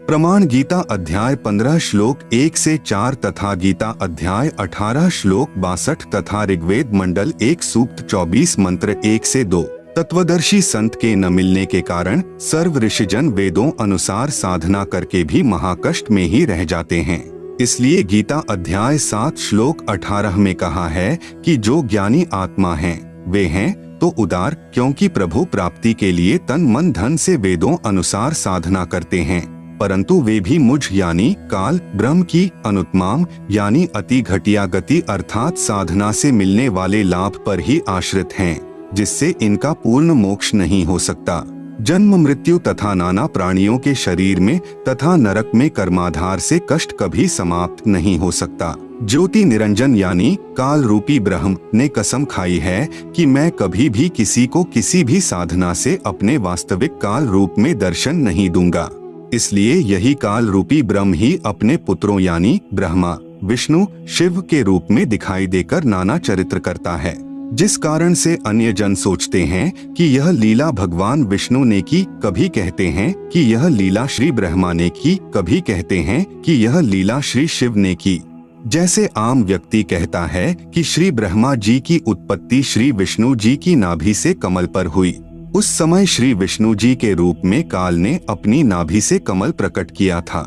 प्रमाण गीता अध्याय 15 श्लोक 1 से 4 तथा गीता अध्याय 18 श्लोक 62 तथा ऋग्वेद मंडल 1 सूक्त 24 मंत्र 1 से 2। तत्वदर्शी संत के न मिलने के कारण सर्व ऋषिजन वेदों अनुसार साधना करके भी महाकष्ट में ही रह जाते हैं। इसलिए गीता अध्याय 7 श्लोक 18 में कहा है कि जो ज्ञानी आत्मा हैं वे हैं तो उदार, क्योंकि प्रभु प्राप्ति के लिए तन मन धन से वेदों अनुसार साधना करते हैं, परंतु वे भी मुझ यानी काल ब्रह्म की अनुत्माम यानी अति घटिया गति अर्थात साधना से मिलने वाले लाभ पर ही आश्रित हैं, जिससे इनका पूर्ण मोक्ष नहीं हो सकता। जन्म मृत्यु तथा नाना प्राणियों के शरीर में तथा नरक में कर्माधार से कष्ट कभी समाप्त नहीं हो सकता। ज्योति निरंजन यानी काल रूपी ब्रह्म ने कसम खाई है कि मैं कभी भी किसी को किसी भी साधना से अपने वास्तविक काल रूप में दर्शन नहीं दूंगा। इसलिए यही काल रूपी ब्रह्म ही अपने पुत्रों यानी ब्रह्मा विष्णु शिव के रूप में दिखाई देकर नाना चरित्र करता है, जिस कारण से अन्य जन सोचते हैं कि यह लीला भगवान विष्णु ने की, कभी कहते हैं कि यह लीला श्री ब्रह्मा ने की, कभी कहते हैं कि यह लीला श्री शिव ने की। जैसे आम व्यक्ति कहता है कि श्री ब्रह्मा जी की उत्पत्ति श्री विष्णु जी की नाभि से कमल पर हुई, उस समय श्री विष्णु जी के रूप में काल ने अपनी नाभि से कमल प्रकट किया था।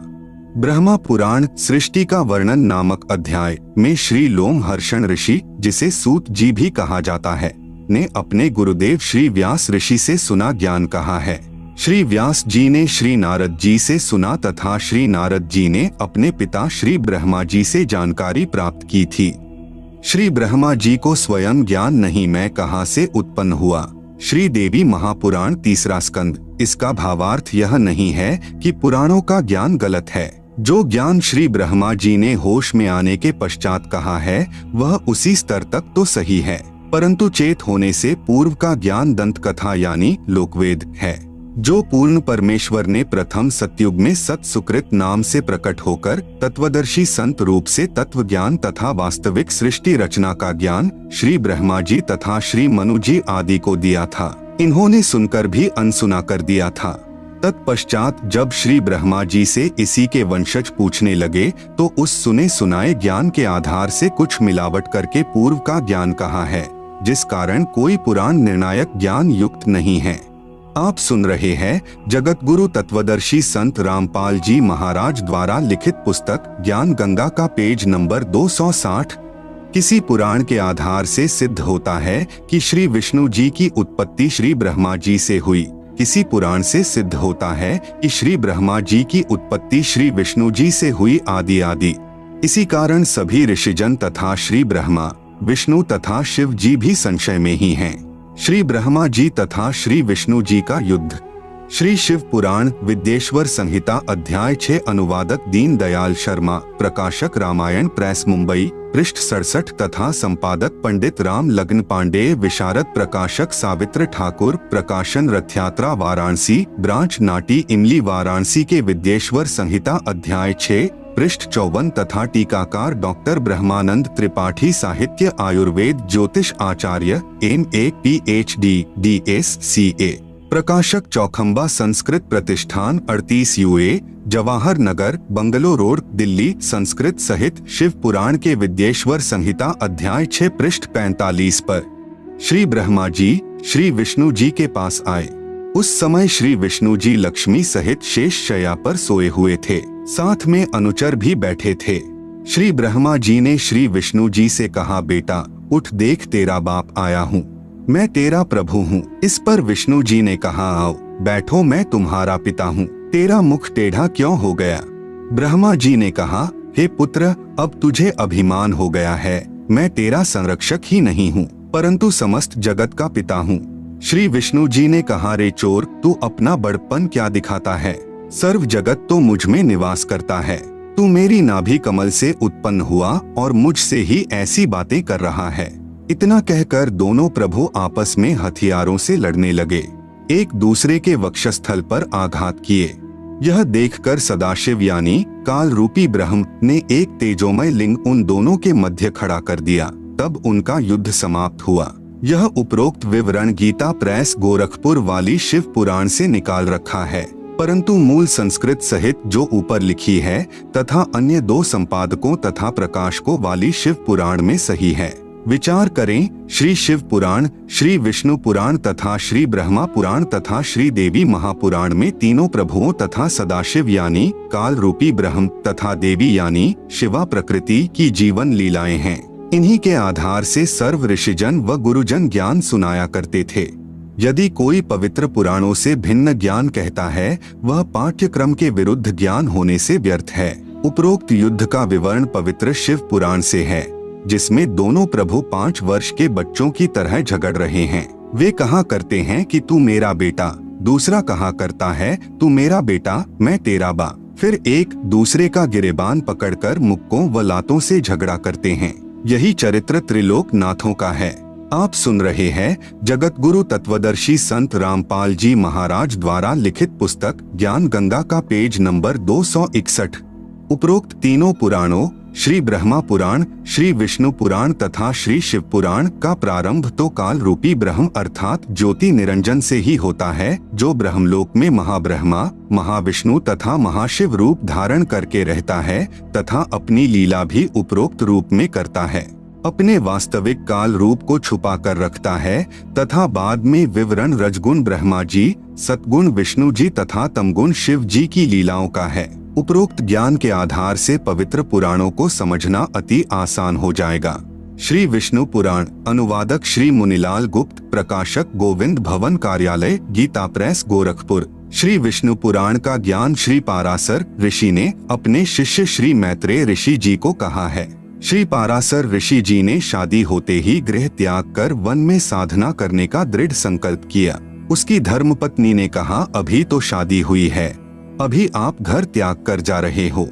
ब्रह्मा पुराण सृष्टि का वर्णन नामक अध्याय में श्री लोम हर्षण ऋषि, जिसे सूत जी भी कहा जाता है, ने अपने गुरुदेव श्री व्यास ऋषि से सुना ज्ञान कहा है। श्री व्यास जी ने श्री नारद जी से सुना तथा श्री नारद जी ने अपने पिता श्री ब्रह्मा जी से जानकारी प्राप्त की थी। श्री ब्रह्मा जी को स्वयं ज्ञान नहीं मैं कहाँ से उत्पन्न हुआ। श्री देवी महापुराण 3 स्कंद। इसका भावार्थ यह नहीं है कि पुराणों का ज्ञान गलत है। जो ज्ञान श्री ब्रह्मा जी ने होश में आने के पश्चात कहा है वह उसी स्तर तक तो सही है, परंतु चेत होने से पूर्व का ज्ञान दंत कथा यानी लोकवेद है, जो पूर्ण परमेश्वर ने प्रथम सतयुग में सत सुकृत नाम से प्रकट होकर तत्वदर्शी संत रूप से तत्व ज्ञान तथा वास्तविक सृष्टि रचना का ज्ञान श्री ब्रह्मा जी तथा श्री मनु जी आदि को दिया था। इन्होंने सुनकर भी अनसुना कर दिया था। तत्पश्चात जब श्री ब्रह्मा जी से इसी के वंशज पूछने लगे तो उस सुने सुनाए ज्ञान के आधार से कुछ मिलावट करके पूर्व का ज्ञान कहा है, जिस कारण कोई पुराण निर्णायक ज्ञान युक्त नहीं है। आप सुन रहे हैं जगत गुरु तत्वदर्शी संत रामपाल जी महाराज द्वारा लिखित पुस्तक ज्ञान गंगा का पेज नंबर 260। किसी पुराण के आधार से सिद्ध होता है कि श्री विष्णु जी की उत्पत्ति श्री ब्रह्मा जी से हुई। किसी पुराण से सिद्ध होता है कि श्री ब्रह्मा जी की उत्पत्ति श्री विष्णु जी से हुई आदि आदि। इसी कारण सभी ऋषिजन तथा श्री ब्रह्मा विष्णु तथा शिव जी भी संशय में ही हैं। श्री ब्रह्मा जी तथा श्री विष्णु जी का युद्ध। श्री शिव पुराण विद्येश्वर संहिता अध्याय 6 अनुवादक दीन दयाल शर्मा, प्रकाशक रामायण प्रेस मुंबई, पृष्ठ 67 तथा संपादक पंडित राम लग्न पांडेय, विशारद प्रकाशक सावित्र ठाकुर, प्रकाशन रथयात्रा वाराणसी, ब्रांच नाटी इमली वाराणसी के विद्येश्वर संहिता अध्याय 6 पृष्ठ 54 तथा टीकाकार डॉक्टर ब्रह्मानंद त्रिपाठी, साहित्य आयुर्वेद ज्योतिष आचार्य MA PhD DSCA, प्रकाशक चौखंबा संस्कृत प्रतिष्ठान 38 UA, Jawahar Nagar bungalow road Delhi, Sanskrit सहित शिव पुराण के विद्येश्वर संहिता अध्याय 6 पृष्ठ 45 पर श्री ब्रह्मा जी श्री विष्णु जी के पास आए। उस समय श्री विष्णु जी लक्ष्मी सहित शेष शैया पर सोए हुए थे, साथ में अनुचर भी बैठे थे। श्री ब्रह्मा जी ने श्री विष्णु जी से कहा, बेटा उठ देख, तेरा बाप आया हूँ, मैं तेरा प्रभु हूँ। इस पर विष्णु जी ने कहा, आओ बैठो, मैं तुम्हारा पिता हूँ, तेरा मुख टेढ़ा क्यों हो गया। ब्रह्मा जी ने कहा, हे पुत्र, अब तुझे अभिमान हो गया है, मैं तेरा संरक्षक ही नहीं हूँ परंतु समस्त जगत का पिता हूँ। श्री विष्णु जी ने कहा, रे चोर, तू अपना बड़पन क्या दिखाता है, सर्व जगत तो मुझ में निवास करता है, तू मेरी नाभि कमल से उत्पन्न हुआ और मुझसे ही ऐसी बातें कर रहा है। इतना कहकर दोनों प्रभु आपस में हथियारों से लड़ने लगे, एक दूसरे के वक्षस्थल पर आघात किए। यह देखकर सदाशिव यानी काल रूपी ब्रह्म ने एक तेजोमय लिंग उन दोनों के मध्य खड़ा कर दिया। तब उनका युद्ध समाप्त हुआ। यह उपरोक्त विवरण गीता प्रेस गोरखपुर वाली शिव पुराण से निकाल रखा है, परंतु मूल संस्कृत सहित जो ऊपर लिखी है तथा अन्य 2 संपादकों तथा प्रकाशकों वाली शिव पुराण में सही है। विचार करें, श्री शिव पुराण, श्री विष्णु पुराण तथा श्री ब्रह्मा पुराण तथा श्री देवी महापुराण में तीनों प्रभुओं तथा सदाशिव यानी काल रूपी ब्रह्म तथा देवी यानी शिवा प्रकृति की जीवन लीलाएं हैं। इन्हीं के आधार से सर्व ऋषिजन व गुरुजन ज्ञान सुनाया करते थे। यदि कोई पवित्र पुराणों से भिन्न ज्ञान कहता है, वह पाठ्यक्रम के विरुद्ध ज्ञान होने से व्यर्थ है। उपरोक्त युद्ध का विवरण पवित्र शिव पुराण से है, जिसमें दोनों प्रभु 5 वर्ष के बच्चों की तरह झगड़ रहे हैं। वे कहा करते हैं कि तू मेरा बेटा, दूसरा कहा करता है तू मेरा बेटा, मैं तेरा बा। फिर एक दूसरे का गिरेबान पकड़कर मुक्कों व लातों से झगड़ा करते हैं। यही चरित्र त्रिलोक नाथों का है। आप सुन रहे हैं जगत गुरु तत्वदर्शी संत रामपाल जी महाराज द्वारा लिखित पुस्तक ज्ञान गंगा का पेज नंबर 261। उपरोक्त तीनों पुराणों श्री ब्रह्मा पुराण, श्री विष्णु पुराण तथा श्री शिव पुराण का प्रारंभ तो काल रूपी ब्रह्म अर्थात ज्योति निरंजन से ही होता है, जो ब्रह्मलोक में महाब्रह्मा, महाविष्णु तथा महाशिव रूप धारण करके रहता है तथा अपनी लीला भी उपरोक्त रूप में करता है। अपने वास्तविक काल रूप को छुपा कर रखता है तथा बाद में विवरण रजगुण ब्रह्मा जी, सतगुण विष्णु जी तथा तमगुण शिव जी की लीलाओं का है। उपरोक्त ज्ञान के आधार से पवित्र पुराणों को समझना अति आसान हो जाएगा। श्री विष्णु पुराण, अनुवादक श्री मुनिलाल गुप्त, प्रकाशक गोविंद भवन कार्यालय, गीता प्रेस गोरखपुर। श्री विष्णु पुराण का ज्ञान श्री पाराशर ऋषि ने अपने शिष्य श्री मैत्रेय ऋषि जी को कहा है। श्री पाराशर ऋषि जी ने शादी होते ही गृह त्याग कर वन में साधना करने का दृढ़ संकल्प किया। उसकी धर्मपत्नी ने कहा, अभी तो शादी हुई है, अभी आप घर त्याग कर जा रहे हो,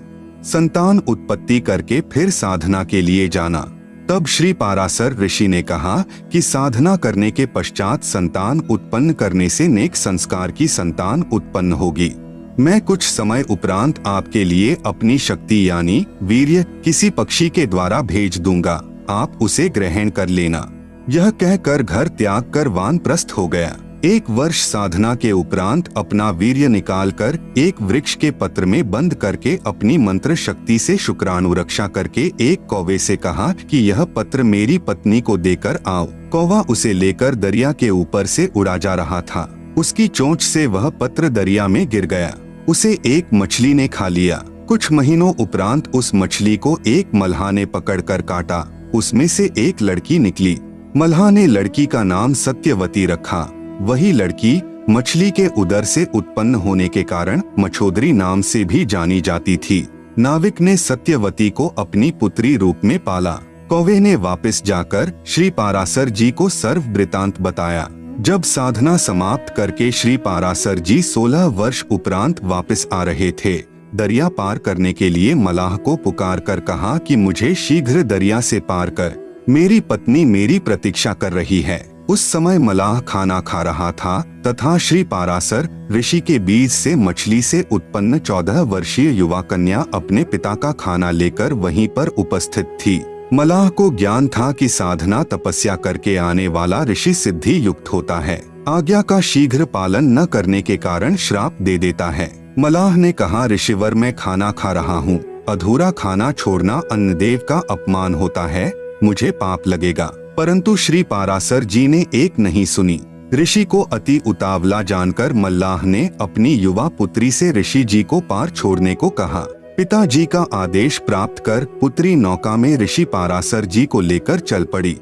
संतान उत्पत्ति करके फिर साधना के लिए जाना। तब श्री पाराशर ऋषि ने कहा कि साधना करने के पश्चात संतान उत्पन्न करने से नेक संस्कार की संतान उत्पन्न होगी। मैं कुछ समय उपरांत आपके लिए अपनी शक्ति यानी वीर्य किसी पक्षी के द्वारा भेज दूंगा, आप उसे ग्रहण कर लेना। यह कहकर घर त्याग कर वानप्रस्थ हो गया। 1 वर्ष साधना के उपरांत अपना वीर्य निकालकर एक वृक्ष के पत्र में बंद करके अपनी मंत्र शक्ति से शुक्राणु रक्षा करके एक कौवे से कहा कि यह पत्र मेरी पत्नी को देकर आओ। कौवा उसे लेकर दरिया के ऊपर से उड़ा जा रहा था। उसकी चोंच से वह पत्र दरिया में गिर गया। उसे एक मछली ने खा लिया। कुछ महीनों उपरांत उस मछली को एक मल्हा ने पकड़कर काटा। उसमें से एक लड़की निकली। मल्हा ने लड़की का नाम सत्यवती रखा। वही लड़की मछली के उदर से उत्पन्न होने के कारण मछोदरी नाम से भी जानी जाती थी। नाविक ने सत्यवती को अपनी पुत्री रूप में पाला। कौवे ने वापस जाकर श्री पाराशर जी को सर्व वृतांत बताया। जब साधना समाप्त करके श्री पाराशर जी 16 वर्ष उपरांत वापस आ रहे थे, दरिया पार करने के लिए मलाह को पुकार कर कहा कि मुझे शीघ्र दरिया से पार कर, मेरी पत्नी मेरी प्रतीक्षा कर रही है। उस समय मलाह खाना खा रहा था तथा श्री पाराशर ऋषि के बीज से मछली से उत्पन्न 14 वर्षीय युवा कन्या अपने पिता का खाना लेकर वहीं पर उपस्थित थी। मलाह को ज्ञान था कि साधना तपस्या करके आने वाला ऋषि सिद्धि युक्त होता है, आज्ञा का शीघ्र पालन न करने के कारण श्राप दे देता है। मलाह ने कहा, ऋषिवर मैं खाना खा रहा हूँ, अधूरा खाना छोड़ना अन्नदेव का अपमान होता है, मुझे पाप लगेगा। परंतु श्री पाराशर जी ने एक नहीं सुनी। ऋषि को अति उतावला जानकर मल्लाह ने अपनी युवा पुत्री से ऋषि जी को पार छोड़ने को कहा। पिताजी का आदेश प्राप्त कर पुत्री नौका में ऋषि पाराशर जी को लेकर चल पड़ी।